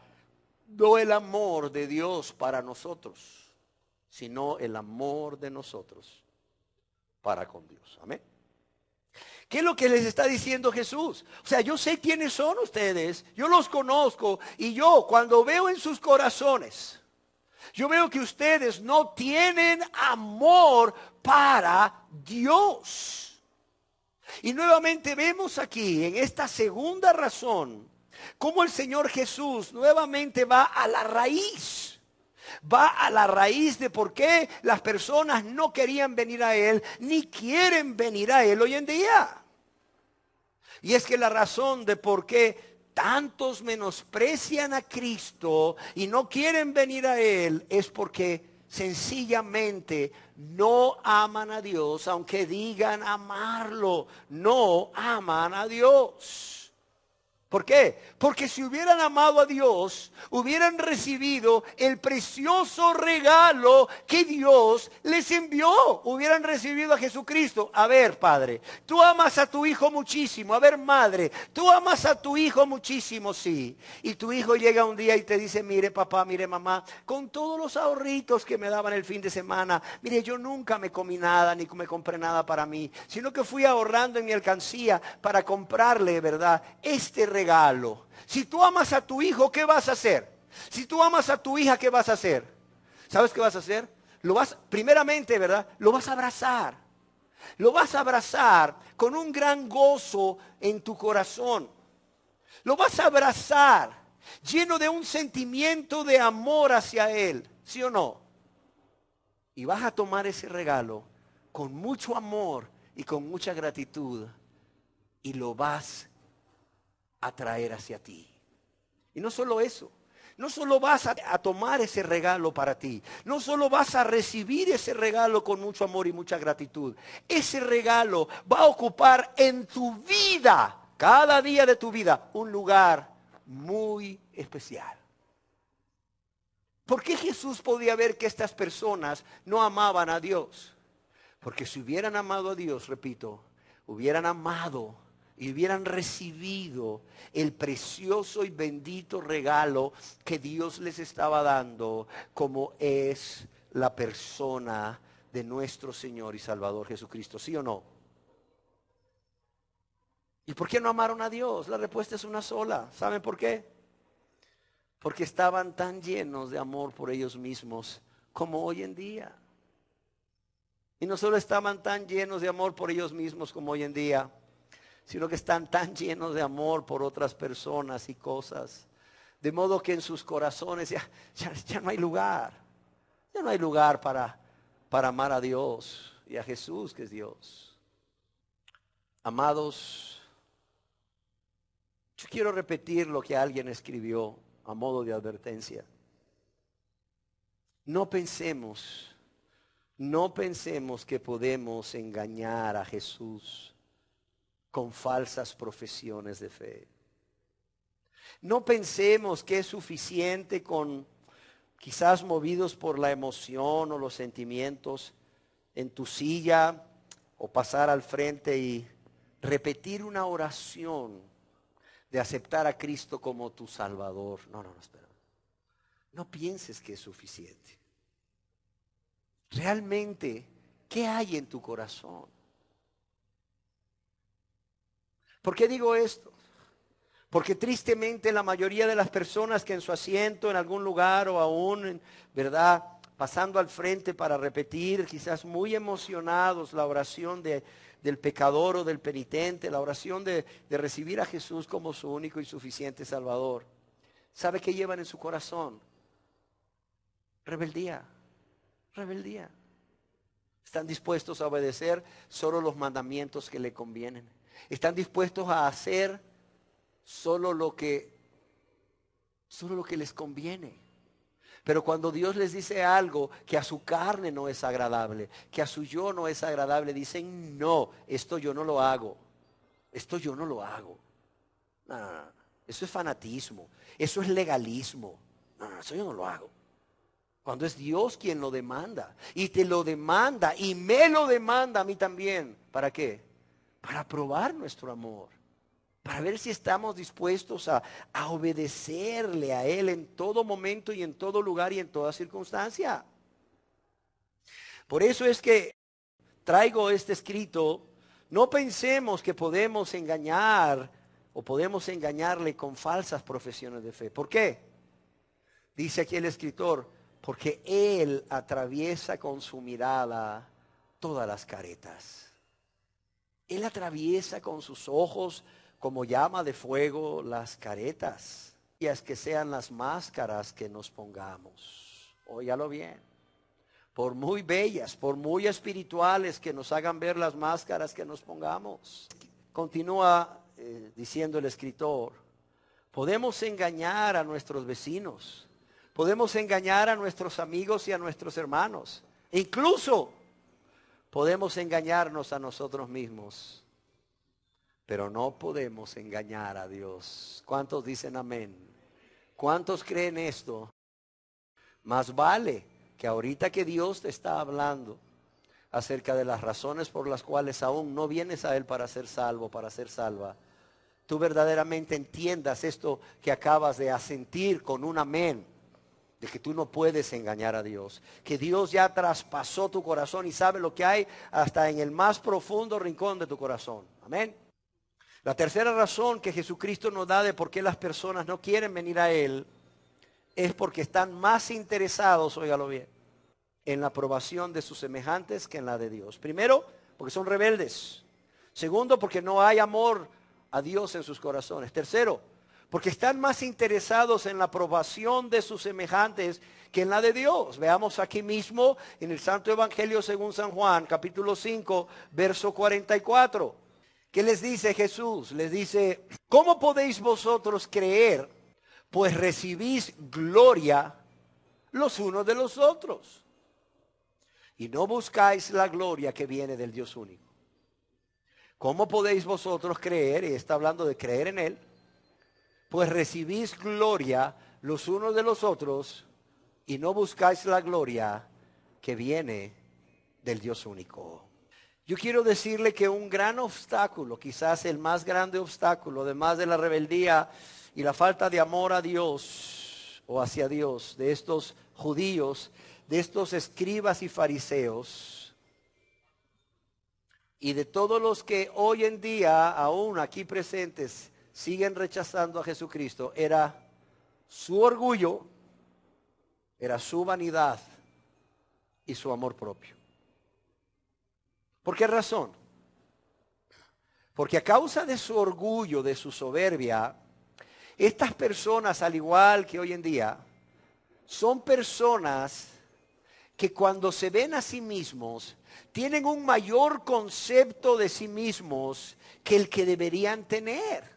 [SPEAKER 1] no el amor de Dios para nosotros, sino el amor de nosotros para con Dios. Amén. ¿Qué es lo que les está diciendo Jesús? O sea, yo sé quiénes son ustedes, yo los conozco y yo cuando veo en sus corazones, yo veo que ustedes no tienen amor para Dios. Y nuevamente vemos aquí en esta segunda razón cómo el Señor Jesús nuevamente va a la raíz. Va a la raíz de por qué las personas no querían venir a Él ni quieren venir a Él hoy en día. Y es que la razón de por qué tantos menosprecian a Cristo y no quieren venir a Él es porque sencillamente no aman a Dios, aunque digan amarlo, no aman a Dios. ¿Por qué? Porque si hubieran amado a Dios, hubieran recibido el precioso regalo que Dios les envió. Hubieran recibido a Jesucristo. A ver, Padre, tú amas a tu hijo muchísimo. A ver, madre, tú amas a tu hijo muchísimo, sí. Y tu hijo llega un día y te dice, mire papá, mire mamá, con todos los ahorritos que me daban el fin de semana, mire, yo nunca me comí nada, ni me compré nada para mí, sino que fui ahorrando en mi alcancía para comprarle, ¿verdad?, este regalo. Si tú amas a tu hijo, ¿qué vas a hacer? Si tú amas a tu hija, ¿qué vas a hacer? ¿Sabes qué vas a hacer? Primeramente, ¿verdad? Lo vas a abrazar. Lo vas a abrazar con un gran gozo en tu corazón. Lo vas a abrazar lleno de un sentimiento de amor hacia él, ¿sí o no? Y vas a tomar ese regalo con mucho amor y con mucha gratitud y lo vas a traer hacia ti. Y no solo eso, no solo vas a tomar ese regalo para ti, no solo vas a recibir ese regalo con mucho amor y mucha gratitud, ese regalo va a ocupar en tu vida, cada día de tu vida, un lugar muy especial. ¿Por qué Jesús podía ver que estas personas no amaban a Dios? Porque si hubieran amado a Dios, repito, hubieran amado y hubieran recibido el precioso y bendito regalo que Dios les estaba dando, como es la persona de nuestro Señor y Salvador Jesucristo. ¿Sí o no? ¿Y por qué no amaron a Dios? La respuesta es una sola. ¿Saben por qué? Porque estaban tan llenos de amor por ellos mismos como hoy en día. Y no solo estaban tan llenos de amor por ellos mismos como hoy en día, sino que están tan llenos de amor por otras personas y cosas. De modo que en sus corazones ya no hay lugar. Ya no hay lugar para amar a Dios y a Jesús, que es Dios. Amados, yo quiero repetir lo que alguien escribió a modo de advertencia. No pensemos que podemos engañar a Jesús con falsas profesiones de fe. No pensemos que es suficiente con, quizás movidos por la emoción o los sentimientos, en tu silla o pasar al frente y repetir una oración de aceptar a Cristo como tu Salvador. No, espera. No pienses que es suficiente. Realmente, ¿qué hay en tu corazón? ¿Por qué digo esto? Porque tristemente la mayoría de las personas que en su asiento, en algún lugar o aún, ¿verdad?, pasando al frente para repetir, quizás muy emocionados, la oración del pecador o del penitente, la oración de recibir a Jesús como su único y suficiente Salvador. ¿Sabe qué llevan en su corazón? Rebeldía. Están dispuestos a obedecer solo los mandamientos que le convienen. Están dispuestos a hacer solo lo que les conviene. Pero cuando Dios les dice algo que a su carne no es agradable, que a su yo no es agradable, dicen: no, esto yo no lo hago. No. Eso es fanatismo, eso es legalismo. No, eso yo no lo hago. Cuando es Dios quien lo demanda, y te lo demanda, y me lo demanda a mí también. ¿Para qué? Para probar nuestro amor. Para ver si estamos dispuestos a obedecerle a Él en todo momento y en todo lugar y en toda circunstancia. Por eso es que traigo este escrito. No pensemos que podemos engañar o podemos engañarle con falsas profesiones de fe. ¿Por qué? Dice aquí el escritor: porque Él atraviesa con su mirada todas las caretas. Él atraviesa con sus ojos como llama de fuego las caretas, y es que sean las máscaras que nos pongamos. Óigalo bien. Por muy bellas, por muy espirituales que nos hagan ver las máscaras que nos pongamos. Continúa diciendo el escritor: podemos engañar a nuestros vecinos, podemos engañar a nuestros amigos y a nuestros hermanos. E incluso podemos engañarnos a nosotros mismos. Pero no podemos engañar a Dios. ¿Cuántos dicen amén? ¿Cuántos creen esto? Más vale que ahorita que Dios te está hablando acerca de las razones por las cuales aún no vienes a Él para ser salvo, para ser salva, tú verdaderamente entiendas esto que acabas de asentir con un amén, de que tú no puedes engañar a Dios, que Dios ya traspasó tu corazón y sabe lo que hay hasta en el más profundo rincón de tu corazón. Amén. La tercera razón que Jesucristo nos da de por qué las personas no quieren venir a Él es porque están más interesados, óigalo bien, en la aprobación de sus semejantes que en la de Dios. Primero, porque son rebeldes. Segundo, porque no hay amor a Dios en sus corazones. Tercero, porque están más interesados en la aprobación de sus semejantes que en la de Dios. Veamos aquí mismo en el Santo Evangelio según San Juan, capítulo 5, verso 44. ¿Qué les dice Jesús? Les dice: ¿cómo podéis vosotros creer, pues recibís gloria los unos de los otros, y no buscáis la gloria que viene del Dios único? ¿Cómo podéis vosotros creer? Y está hablando de creer en Él. pues recibís gloria los unos de los otros y no buscáis la gloria que viene del Dios único. Yo quiero decirle que un gran obstáculo, quizás el más grande obstáculo, además de la rebeldía y la falta de amor a Dios o hacia Dios, de estos judíos, de estos escribas y fariseos, y de todos los que hoy en día, aún aquí presentes, siguen rechazando a Jesucristo, era su orgullo, era su vanidad y su amor propio. ¿Por qué razón? Porque a causa de su orgullo, de su soberbia, estas personas, al igual que hoy en día, son personas que cuando se ven a sí mismos, tienen un mayor concepto de sí mismos que el que deberían tener.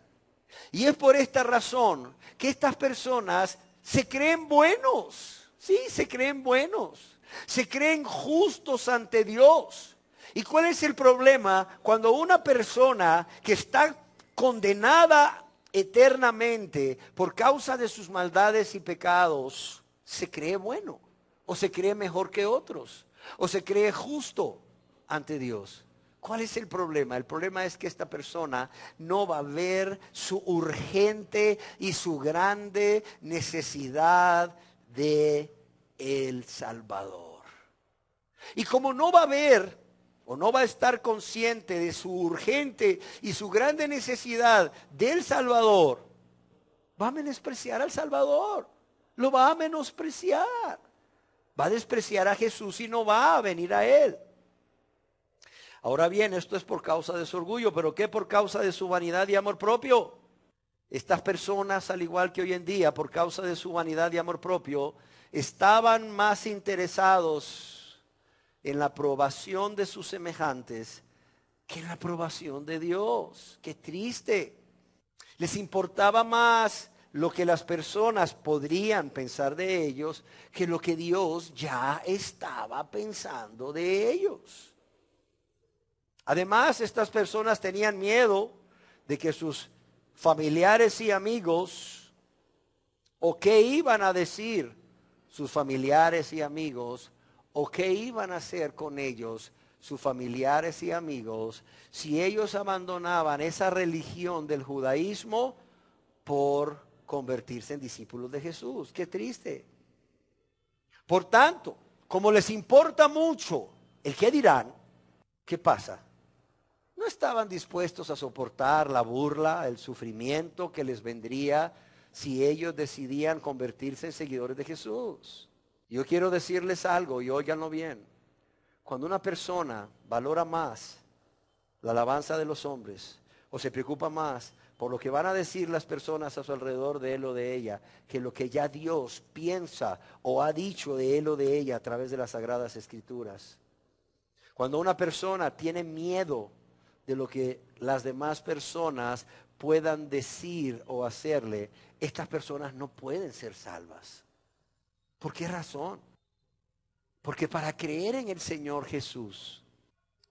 [SPEAKER 1] Y es por esta razón que estas personas se creen buenos, sí, se creen buenos, se creen justos ante Dios. ¿Y cuál es el problema cuando una persona que está condenada eternamente por causa de sus maldades y pecados se cree bueno, o se cree mejor que otros, o se cree justo ante Dios? ¿Cuál es el problema? El problema es que esta persona no va a ver su urgente y su grande necesidad de el Salvador. Y como no va a ver o no va a estar consciente de su urgente y su grande necesidad del Salvador, va a menospreciar al Salvador, lo va a menospreciar, va a despreciar a Jesús y no va a venir a Él. Ahora bien, esto es por causa de su orgullo, pero ¿qué por causa de su vanidad y amor propio? Estas personas, al igual que hoy en día, por causa de su vanidad y amor propio, estaban más interesados en la aprobación de sus semejantes que en la aprobación de Dios. ¡Qué triste! Les importaba más lo que las personas podrían pensar de ellos que lo que Dios ya estaba pensando de ellos. Además, estas personas tenían miedo de que sus familiares y amigos, o qué iban a decir sus familiares y amigos, o qué iban a hacer con ellos sus familiares y amigos, si ellos abandonaban esa religión del judaísmo por convertirse en discípulos de Jesús. ¡Qué triste! Por tanto, como les importa mucho el qué dirán, ¿qué pasa? No estaban dispuestos a soportar la burla, el sufrimiento que les vendría si ellos decidían convertirse en seguidores de Jesús. Yo quiero decirles algo y óiganlo bien. Cuando una persona valora más la alabanza de los hombres o se preocupa más por lo que van a decir las personas a su alrededor de él o de ella, que lo que ya Dios piensa o ha dicho de él o de ella a través de las Sagradas Escrituras. Cuando una persona tiene miedo de lo que las demás personas puedan decir o hacerle, estas personas no pueden ser salvas. ¿Por qué razón? Porque para creer en el Señor Jesús,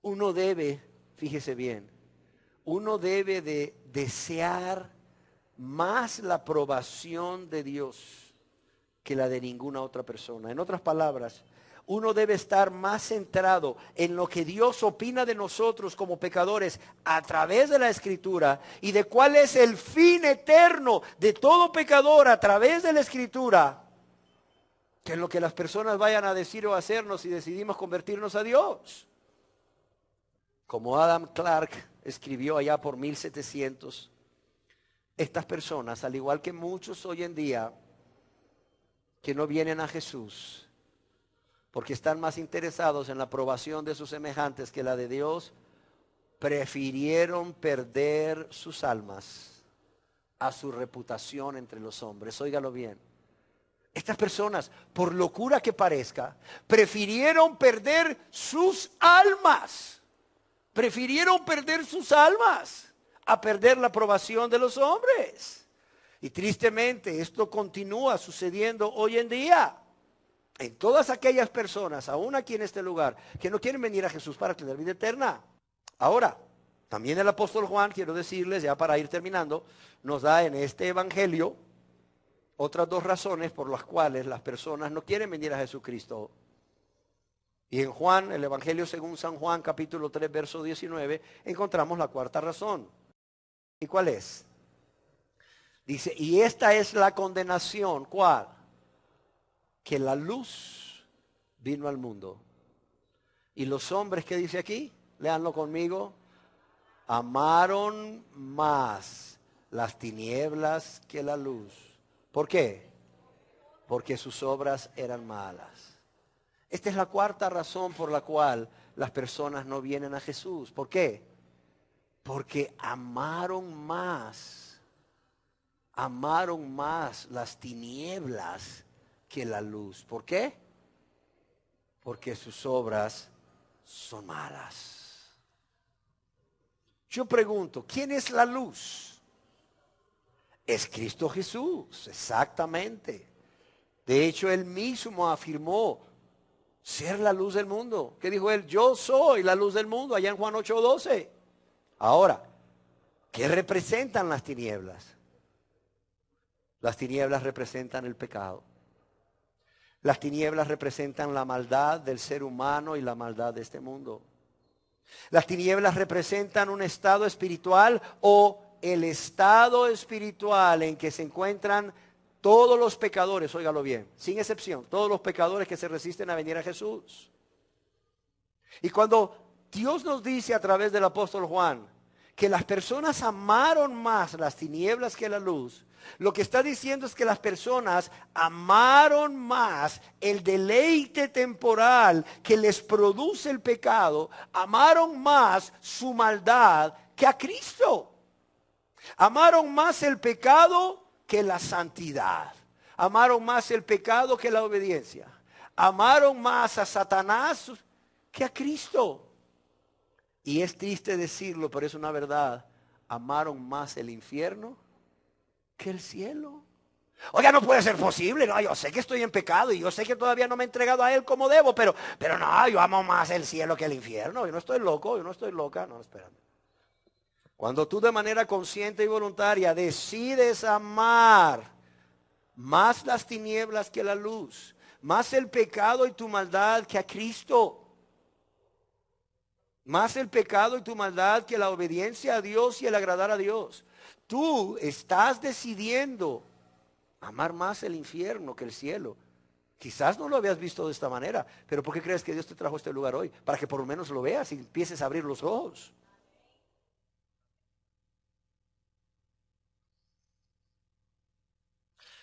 [SPEAKER 1] uno debe, fíjese bien, uno debe de desear más la aprobación de Dios que la de ninguna otra persona. En otras palabras, uno debe estar más centrado en lo que Dios opina de nosotros como pecadores a través de la Escritura y de cuál es el fin eterno de todo pecador a través de la Escritura, que en lo que las personas vayan a decir o hacernos si decidimos convertirnos a Dios. Como Adam Clarke escribió allá por 1700, estas personas, al igual que muchos hoy en día, que no vienen a Jesús, porque están más interesados en la aprobación de sus semejantes que la de Dios, prefirieron perder sus almas a su reputación entre los hombres. Óigalo bien. Estas personas, por locura que parezca, prefirieron perder sus almas. Prefirieron perder sus almas a perder la aprobación de los hombres. Y tristemente esto continúa sucediendo hoy en día. En todas aquellas personas, aún aquí en este lugar, que no quieren venir a Jesús para tener vida eterna. Ahora, También el apóstol Juan, quiero decirles, ya para ir terminando, nos da en este evangelio otras dos razones por las cuales las personas no quieren venir a Jesucristo. Y en Juan, el evangelio según San Juan, capítulo 3, verso 19, encontramos la cuarta razón. ¿Y cuál es? Dice, y esta es la condenación. ¿Cuál? Que la luz vino al mundo. Y los hombres, ¿qué dice aquí? Léanlo conmigo. Amaron más las tinieblas que la luz. ¿Por qué? Porque sus obras eran malas. Esta es la cuarta razón por la cual las personas no vienen a Jesús. ¿Por qué? Porque amaron más las tinieblas que la luz. ¿Por qué? Porque sus obras son malas. Yo pregunto, ¿quién es la luz? Es Cristo Jesús, exactamente. De hecho, Él mismo afirmó ser la luz del mundo. ¿Qué dijo Él? Yo soy la luz del mundo, allá en Juan 8:12. Ahora, ¿qué representan las tinieblas? Las tinieblas representan el pecado. Las tinieblas representan la maldad del ser humano y la maldad de este mundo. Las tinieblas representan un estado espiritual o el estado espiritual en que se encuentran todos los pecadores, óigalo bien, sin excepción, todos los pecadores que se resisten a venir a Jesús. Y cuando Dios nos dice a través del apóstol Juan que las personas amaron más las tinieblas que la luz, lo que está diciendo es que las personas amaron más el deleite temporal que les produce el pecado, amaron más su maldad que a Cristo. Amaron más el pecado que la santidad. Amaron más el pecado que la obediencia. Amaron más a Satanás que a Cristo. Y es triste decirlo, pero es una verdad. Amaron más el infierno que el cielo. Oiga, no puede ser posible. No, yo sé que estoy en pecado y yo sé que todavía no me he entregado a Él como debo, pero no, yo amo más el cielo que el infierno. Yo no estoy loco, yo no estoy loca. No, espérame. Cuando tú de manera consciente y voluntaria decides amar más las tinieblas que la luz, más el pecado y tu maldad que a Cristo, más el pecado y tu maldad que la obediencia a Dios y el agradar a Dios, tú estás decidiendo amar más el infierno que el cielo. Quizás no lo habías visto de esta manera, pero ¿por qué crees que Dios te trajo a este lugar hoy? Para que por lo menos lo veas y empieces a abrir los ojos.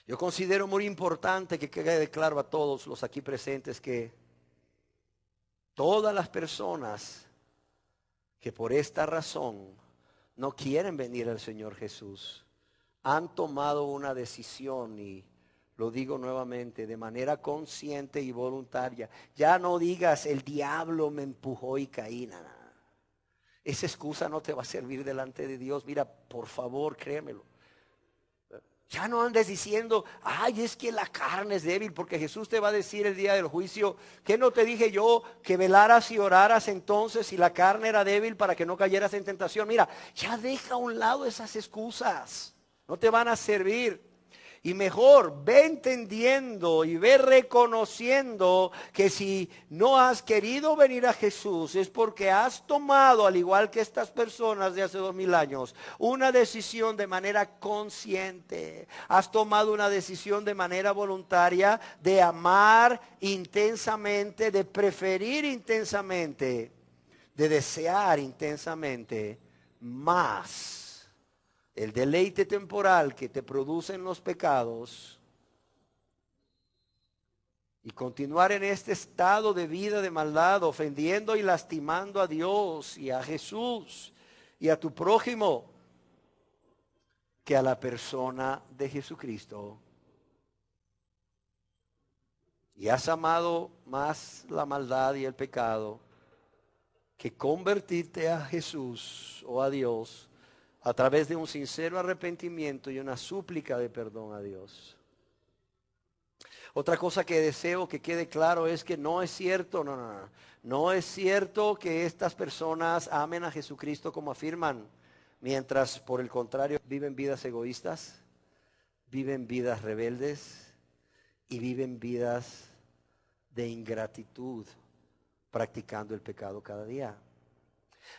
[SPEAKER 1] Yo considero muy importante que quede claro a todos los aquí presentes que todas las personas que por esta razón no quieren venir al Señor Jesús han tomado una decisión, y lo digo nuevamente, de manera consciente y voluntaria. Ya no digas el diablo me empujó y caí. Nada. Esa excusa no te va a servir delante de Dios. Mira, por favor, créemelo. Ya no andes diciendo, ay, es que la carne es débil, porque Jesús te va a decir el día del juicio, ¿qué no te dije yo que velaras y oraras entonces si la carne era débil para que no cayeras en tentación? Mira, ya deja a un lado esas excusas, no te van a servir. Y mejor, ve entendiendo y ve reconociendo que si no has querido venir a Jesús es porque has tomado, al igual que estas personas de hace 2000 años, una decisión de manera consciente. Has tomado una decisión de manera voluntaria de amar intensamente, de preferir intensamente, de desear intensamente más el deleite temporal que te producen los pecados y continuar en este estado de vida de maldad, ofendiendo y lastimando a Dios y a Jesús y a tu prójimo, que a la persona de Jesucristo. Y has amado más la maldad y el pecado que convertirte a Jesús o a Dios a través de un sincero arrepentimiento y una súplica de perdón a Dios. Otra cosa que deseo que quede claro es que no es cierto, no es cierto que estas personas amen a Jesucristo como afirman, mientras por el contrario viven vidas egoístas, viven vidas rebeldes y viven vidas de ingratitud, practicando el pecado cada día.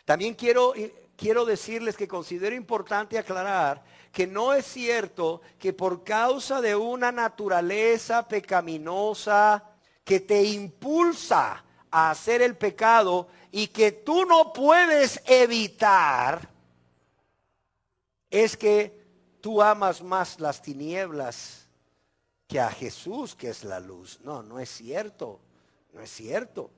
[SPEAKER 1] También quiero decirles que considero importante aclarar que no es cierto que por causa de una naturaleza pecaminosa que te impulsa a hacer el pecado y que tú no puedes evitar, es que tú amas más las tinieblas que a Jesús, que es la luz. No, no es cierto, no es cierto.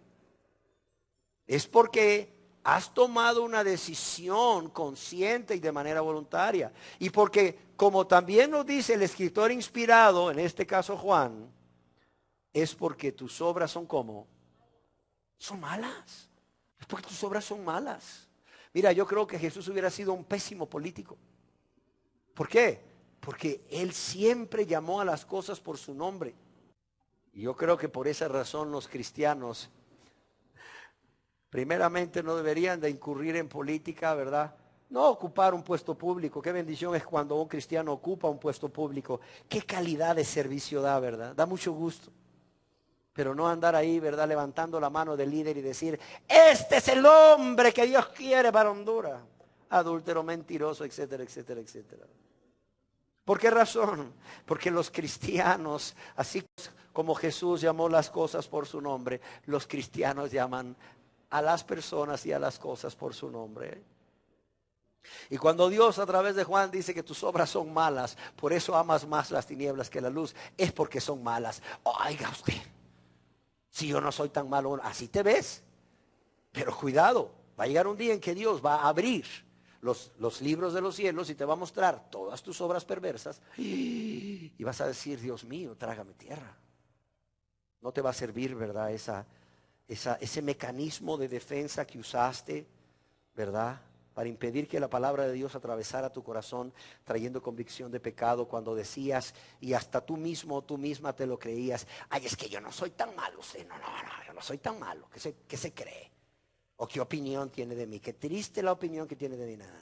[SPEAKER 1] Es porque has tomado una decisión consciente y de manera voluntaria. Y porque, como también nos dice el escritor inspirado, en este caso Juan, es porque tus obras son como, son malas. Es porque tus obras son malas. Mira, yo creo que Jesús hubiera sido un pésimo político. ¿Por qué? Porque Él siempre llamó a las cosas por su nombre. Y yo creo que por esa razón los cristianos primeramente no deberían de incurrir en política, ¿verdad? No ocupar un puesto público. Qué bendición es cuando un cristiano ocupa un puesto público. Qué calidad de servicio da, ¿verdad? Da mucho gusto. Pero no andar ahí, ¿verdad? Levantando la mano del líder y decir, este es el hombre que Dios quiere para Honduras. Adúltero, mentiroso, etcétera, etcétera, etcétera. ¿Por qué razón? Porque los cristianos, así como Jesús llamó las cosas por su nombre, los cristianos llaman a las personas y a las cosas por su nombre. Y cuando Dios a través de Juan dice que tus obras son malas, por eso amas más las tinieblas que la luz, es porque son malas. Oiga usted, si yo no soy tan malo, así te ves. Pero cuidado, va a llegar un día en que Dios va a abrir los libros de los cielos y te va a mostrar todas tus obras perversas y vas a decir, Dios mío, trágame tierra. No te va a servir, ¿verdad? Ese mecanismo de defensa que usaste, ¿verdad? Para impedir que la palabra de Dios atravesara tu corazón, trayendo convicción de pecado cuando decías, y hasta tú mismo o tú misma te lo creías, ay, es que yo no soy tan malo, ¿sí? No, yo no soy tan malo, ¿qué se cree? ¿O qué opinión tiene de mí? Qué triste la opinión que tiene de mí. Nada.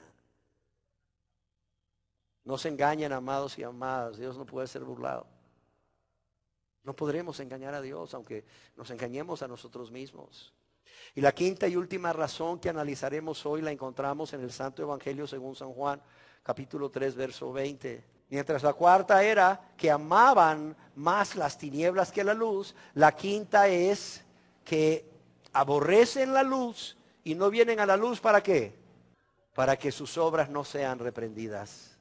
[SPEAKER 1] No se engañen, amados y amadas, Dios no puede ser burlado. No podremos engañar a Dios, aunque nos engañemos a nosotros mismos. Y la quinta y última razón que analizaremos hoy la encontramos en el Santo Evangelio según San Juan, capítulo 3, verso 20. Mientras la cuarta era que amaban más las tinieblas que la luz, la quinta es que aborrecen la luz y no vienen a la luz, ¿para qué? Para que sus obras no sean reprendidas.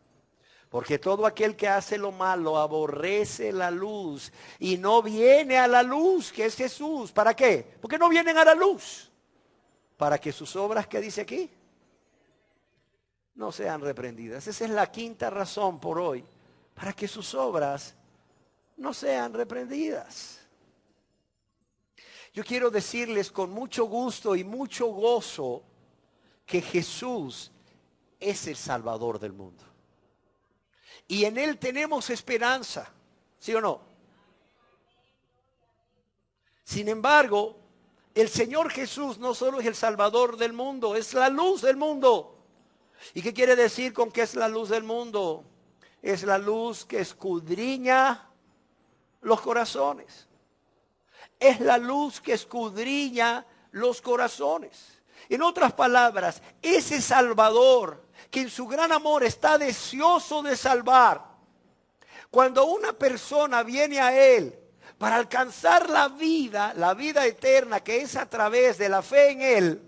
[SPEAKER 1] Porque todo aquel que hace lo malo aborrece la luz y no viene a la luz, que es Jesús. ¿Para qué? Porque no vienen a la luz. Para que sus obras, ¿qué dice aquí? No sean reprendidas. Esa es la quinta razón por hoy. Para que sus obras no sean reprendidas. Yo quiero decirles con mucho gusto y mucho gozo que Jesús es el Salvador del mundo. Y en Él tenemos esperanza, ¿sí o no? Sin embargo, el Señor Jesús no solo es el Salvador del mundo, es la luz del mundo. ¿Y qué quiere decir con que es la luz del mundo? Es la luz que escudriña los corazones. Es la luz que escudriña los corazones. En otras palabras, ese Salvador que en su gran amor está deseoso de salvar. Cuando una persona viene a Él para alcanzar la vida eterna que es a través de la fe en Él,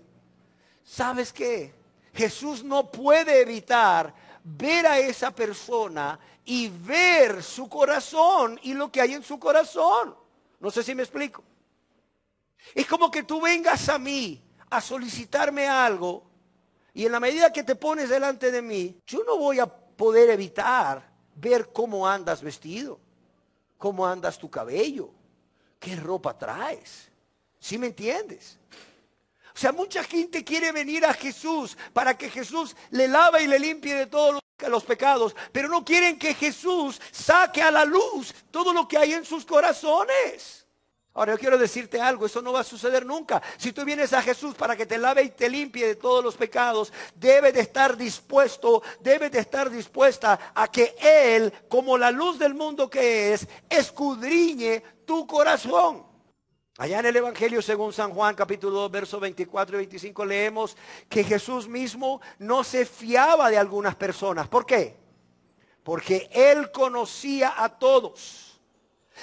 [SPEAKER 1] ¿sabes qué? Jesús no puede evitar ver a esa persona y ver su corazón y lo que hay en su corazón. No sé si me explico. Es como que tú vengas a mí a solicitarme algo y en la medida que te pones delante de mí, yo no voy a poder evitar ver cómo andas vestido, cómo andas tu cabello, qué ropa traes. ¿Sí me entiendes? O sea, mucha gente quiere venir a Jesús para que Jesús le lave y le limpie de todos los los pecados, pero no quieren que Jesús saque a la luz todo lo que hay en sus corazones. Ahora yo quiero decirte algo, eso no va a suceder nunca. Si tú vienes a Jesús para que te lave y te limpie de todos los pecados, debes de estar dispuesto, debes de estar dispuesta a que Él, como la luz del mundo que es, escudriñe tu corazón. Allá en el Evangelio según San Juan capítulo 2 versos 24 y 25 leemos que Jesús mismo no se fiaba de algunas personas. ¿Por qué? Porque Él conocía a todos.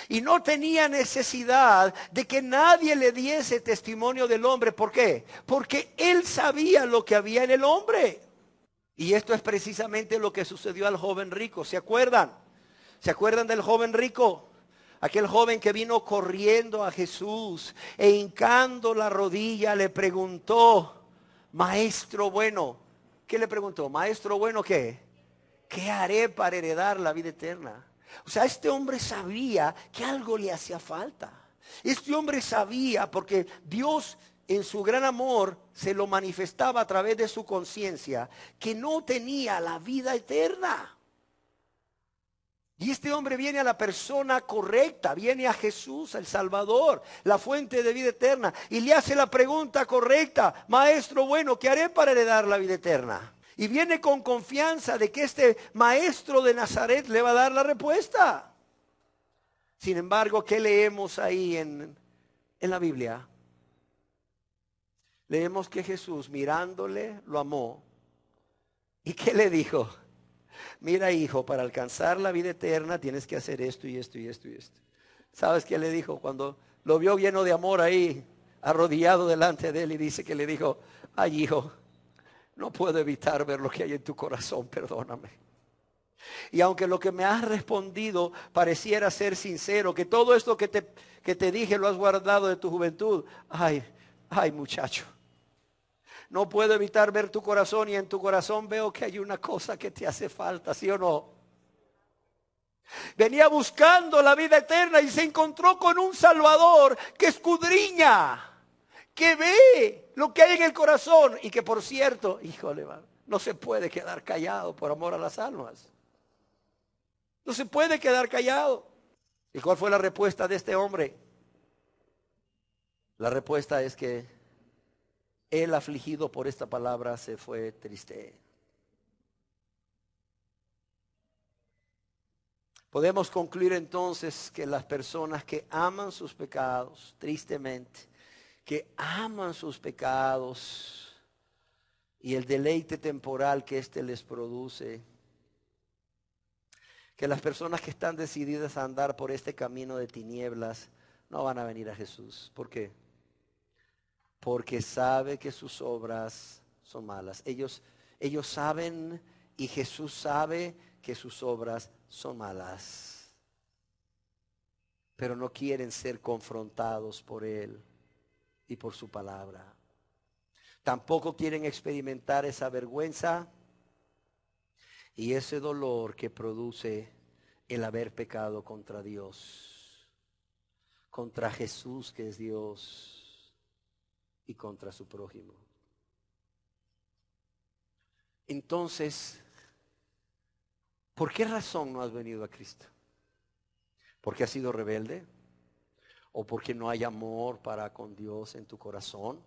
[SPEAKER 1] Y no tenía necesidad de que nadie le diese testimonio del hombre. ¿Por qué? Porque Él sabía lo que había en el hombre. Y esto es precisamente lo que sucedió al joven rico. ¿Se acuerdan? ¿Se acuerdan del joven rico? Aquel joven que vino corriendo a Jesús e hincando la rodilla le preguntó, maestro bueno. ¿Qué le preguntó? Maestro bueno, ¿qué? ¿Qué haré para heredar la vida eterna? O sea, este hombre sabía que algo le hacía falta. Este hombre sabía porque Dios en su gran amor se lo manifestaba a través de su conciencia que no tenía la vida eterna. Y este hombre viene a la persona correcta, viene a Jesús, el Salvador, la fuente de vida eterna, y le hace la pregunta correcta, maestro bueno, ¿qué haré para heredar la vida eterna? Y viene con confianza de que este maestro de Nazaret le va a dar la respuesta. Sin embargo, ¿qué leemos ahí en la Biblia? Leemos que Jesús mirándole lo amó. ¿Y qué le dijo? Mira, hijo, para alcanzar la vida eterna tienes que hacer esto y esto y esto y esto. ¿Sabes qué le dijo? Cuando lo vio lleno de amor ahí, arrodillado delante de él, y dice que le dijo, ay, hijo, no puedo evitar ver lo que hay en tu corazón, perdóname. Y aunque lo que me has respondido pareciera ser sincero, que todo esto que te dije lo has guardado de tu juventud, ay, muchacho. No puedo evitar ver tu corazón y en tu corazón veo que hay una cosa que te hace falta, ¿sí o no? Venía buscando la vida eterna y se encontró con un Salvador que escudriña, que ve lo que hay en el corazón y que por cierto, híjole, no se puede quedar callado por amor a las almas. No se puede quedar callado. ¿Y cuál fue la respuesta de este hombre? La respuesta es que él, afligido por esta palabra, se fue triste. Podemos concluir entonces que las personas que aman sus pecados, tristemente, que aman sus pecados y el deleite temporal que éste les produce, que las personas que están decididas a andar por este camino de tinieblas no van a venir a Jesús. ¿Por qué? Porque sabe que sus obras son malas. Ellos saben y Jesús sabe que sus obras son malas. Pero no quieren ser confrontados por Él y por su palabra. Tampoco quieren experimentar esa vergüenza y ese dolor que produce el haber pecado contra Dios, contra Jesús que es Dios, y contra su prójimo. Entonces, ¿por qué razón no has venido a Cristo? ¿Porque has sido rebelde? ¿O porque no hay amor para con Dios en tu corazón?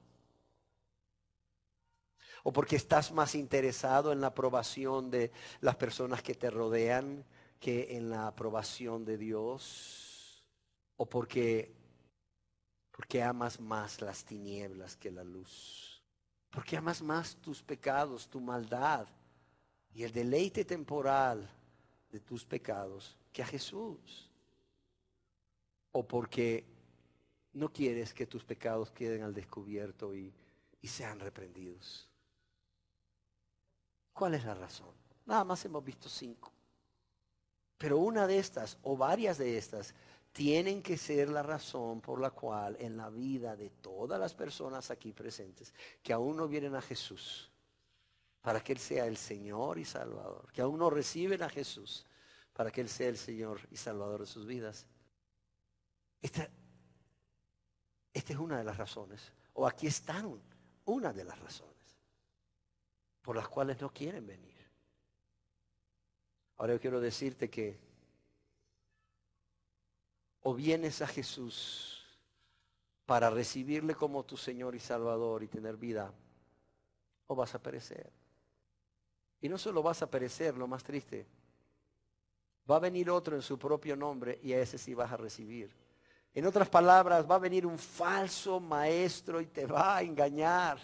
[SPEAKER 1] ¿O porque estás más interesado en la aprobación de las personas que te rodean que en la aprobación de Dios? ¿O porque amas más las tinieblas que la luz? Porque amas más tus pecados, tu maldad y el deleite temporal de tus pecados que a Jesús. O porque no quieres que tus pecados queden al descubierto y sean reprendidos. ¿Cuál es la razón? Nada más hemos visto 5. Pero una de estas o varias de estas tienen que ser la razón por la cual en la vida de todas las personas aquí presentes que aún no vienen a Jesús, para que Él sea el Señor y Salvador, que aún no reciben a Jesús, para que Él sea el Señor y Salvador de sus vidas. Esta es una de las razones, o aquí están una de las razones por las cuales no quieren venir. Ahora yo quiero decirte que o vienes a Jesús para recibirle como tu Señor y Salvador y tener vida, o vas a perecer. Y no solo vas a perecer, lo más triste, va a venir otro en su propio nombre y a ese sí vas a recibir. En otras palabras, va a venir un falso maestro y te va a engañar.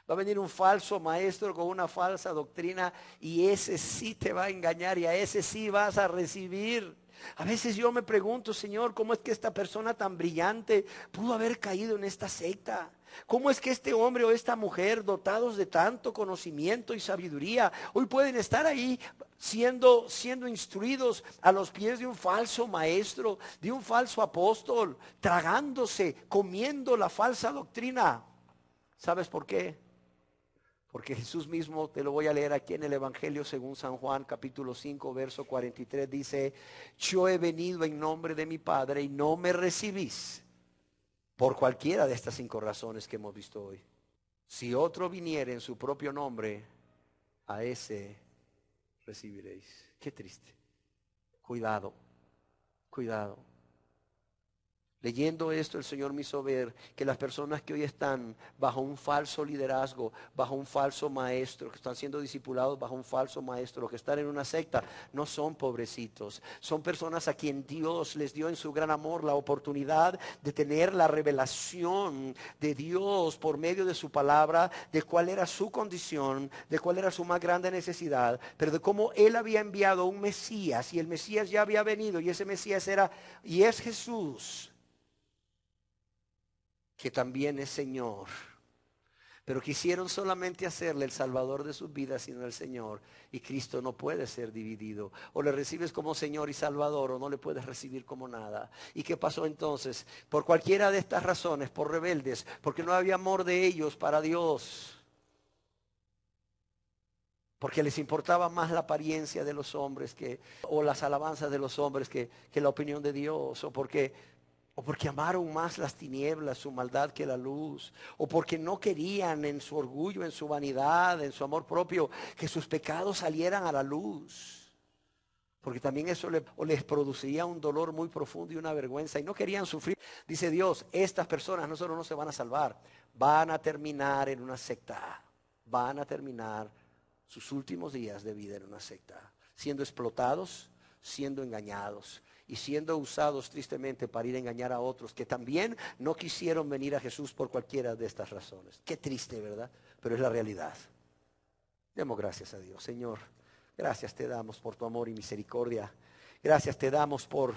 [SPEAKER 1] Va a venir un falso maestro con una falsa doctrina y ese sí te va a engañar y a ese sí vas a recibir. A veces yo me pregunto, Señor, ¿cómo es que esta persona tan brillante pudo haber caído en esta secta? ¿Cómo es que este hombre o esta mujer, dotados de tanto conocimiento y sabiduría, hoy pueden estar ahí siendo instruidos a los pies de un falso maestro, de un falso apóstol, tragándose, comiendo la falsa doctrina? ¿Sabes por qué? Porque Jesús mismo, te lo voy a leer aquí en el Evangelio según San Juan, capítulo 5, verso 43, dice: yo he venido en nombre de mi Padre y no me recibís por cualquiera de estas 5 razones que hemos visto hoy. Si otro viniere en su propio nombre, a ese recibiréis. Qué triste. Cuidado, cuidado. Leyendo esto, el Señor me hizo ver que las personas que hoy están bajo un falso liderazgo, bajo un falso maestro, que están siendo discipulados bajo un falso maestro, que están en una secta, no son pobrecitos. Son personas a quien Dios les dio en su gran amor la oportunidad de tener la revelación de Dios por medio de su palabra, de cuál era su condición, de cuál era su más grande necesidad, pero de cómo Él había enviado un Mesías y el Mesías ya había venido y ese Mesías era y es Jesús, que también es Señor. Pero quisieron solamente hacerle el Salvador de sus vidas, sino el Señor. Y Cristo no puede ser dividido. O le recibes como Señor y Salvador, o no le puedes recibir como nada. ¿Y qué pasó entonces? Por cualquiera de estas razones, por rebeldes, porque no había amor de ellos para Dios, porque les importaba más la apariencia de los hombres o las alabanzas de los hombres que la opinión de Dios, o porque amaron más las tinieblas, su maldad, que la luz, o porque no querían en su orgullo, en su vanidad, en su amor propio, que sus pecados salieran a la luz, porque también eso les producía un dolor muy profundo y una vergüenza, y no querían sufrir. Dice Dios, estas personas no solo no se van a salvar, van a terminar en una secta, van a terminar sus últimos días de vida en una secta, siendo explotados, siendo engañados y siendo usados tristemente para ir a engañar a otros que también no quisieron venir a Jesús por cualquiera de estas razones. Qué triste, ¿verdad? Pero es la realidad. Demos gracias a Dios. Señor, gracias te damos por tu amor y misericordia. Gracias te damos por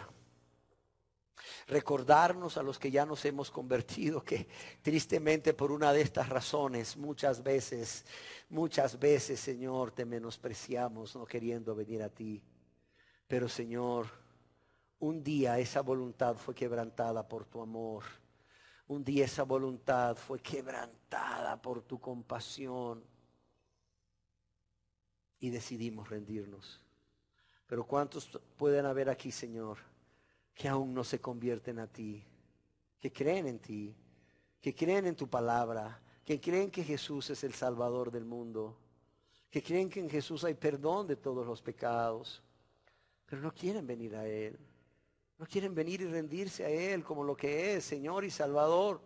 [SPEAKER 1] recordarnos a los que ya nos hemos convertido que tristemente por una de estas razones muchas veces, Señor, te menospreciamos no queriendo venir a ti. Pero Señor, un día esa voluntad fue quebrantada por tu amor. Un día esa voluntad fue quebrantada por tu compasión. Y decidimos rendirnos. Pero ¿cuántos pueden haber aquí, Señor, que aún no se convierten a ti? Que creen en ti, que creen en tu palabra, que creen que Jesús es el Salvador del mundo, que creen que en Jesús hay perdón de todos los pecados, pero no quieren venir a Él. No quieren venir y rendirse a Él como lo que es, Señor y Salvador.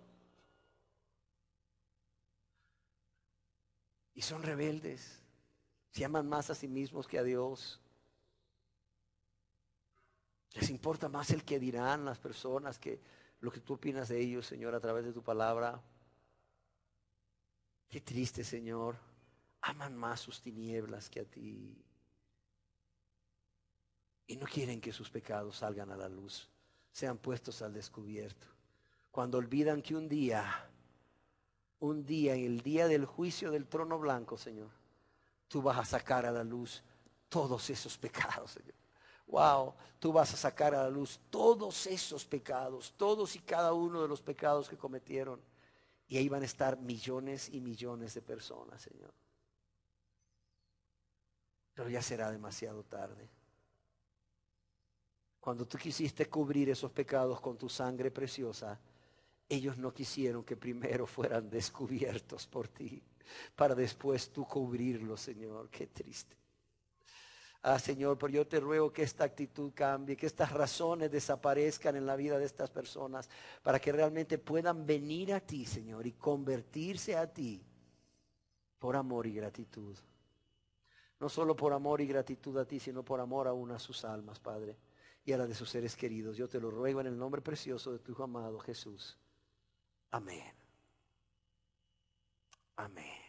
[SPEAKER 1] Y son rebeldes. Se aman más a sí mismos que a Dios. Les importa más el que dirán las personas que lo que tú opinas de ellos, Señor, a través de tu palabra. Qué triste, Señor. Aman más sus tinieblas que a ti. Y no quieren que sus pecados salgan a la luz, sean puestos al descubierto. Cuando olvidan que un día, en el día del juicio del trono blanco, Señor, tú vas a sacar a la luz todos esos pecados, Señor. Wow, tú vas a sacar a la luz todos esos pecados, todos y cada uno de los pecados que cometieron. Y ahí van a estar millones y millones de personas, Señor. Pero ya será demasiado tarde. Cuando tú quisiste cubrir esos pecados con tu sangre preciosa, ellos no quisieron que primero fueran descubiertos por ti, para después tú cubrirlos, Señor. Qué triste. Señor, pero yo te ruego que esta actitud cambie, que estas razones desaparezcan en la vida de estas personas, para que realmente puedan venir a ti, Señor, y convertirse a ti por amor y gratitud. No solo por amor y gratitud a ti, sino por amor aún a sus almas, Padre, y a la de sus seres queridos. Yo te lo ruego en el nombre precioso de tu Hijo amado Jesús. Amén. Amén.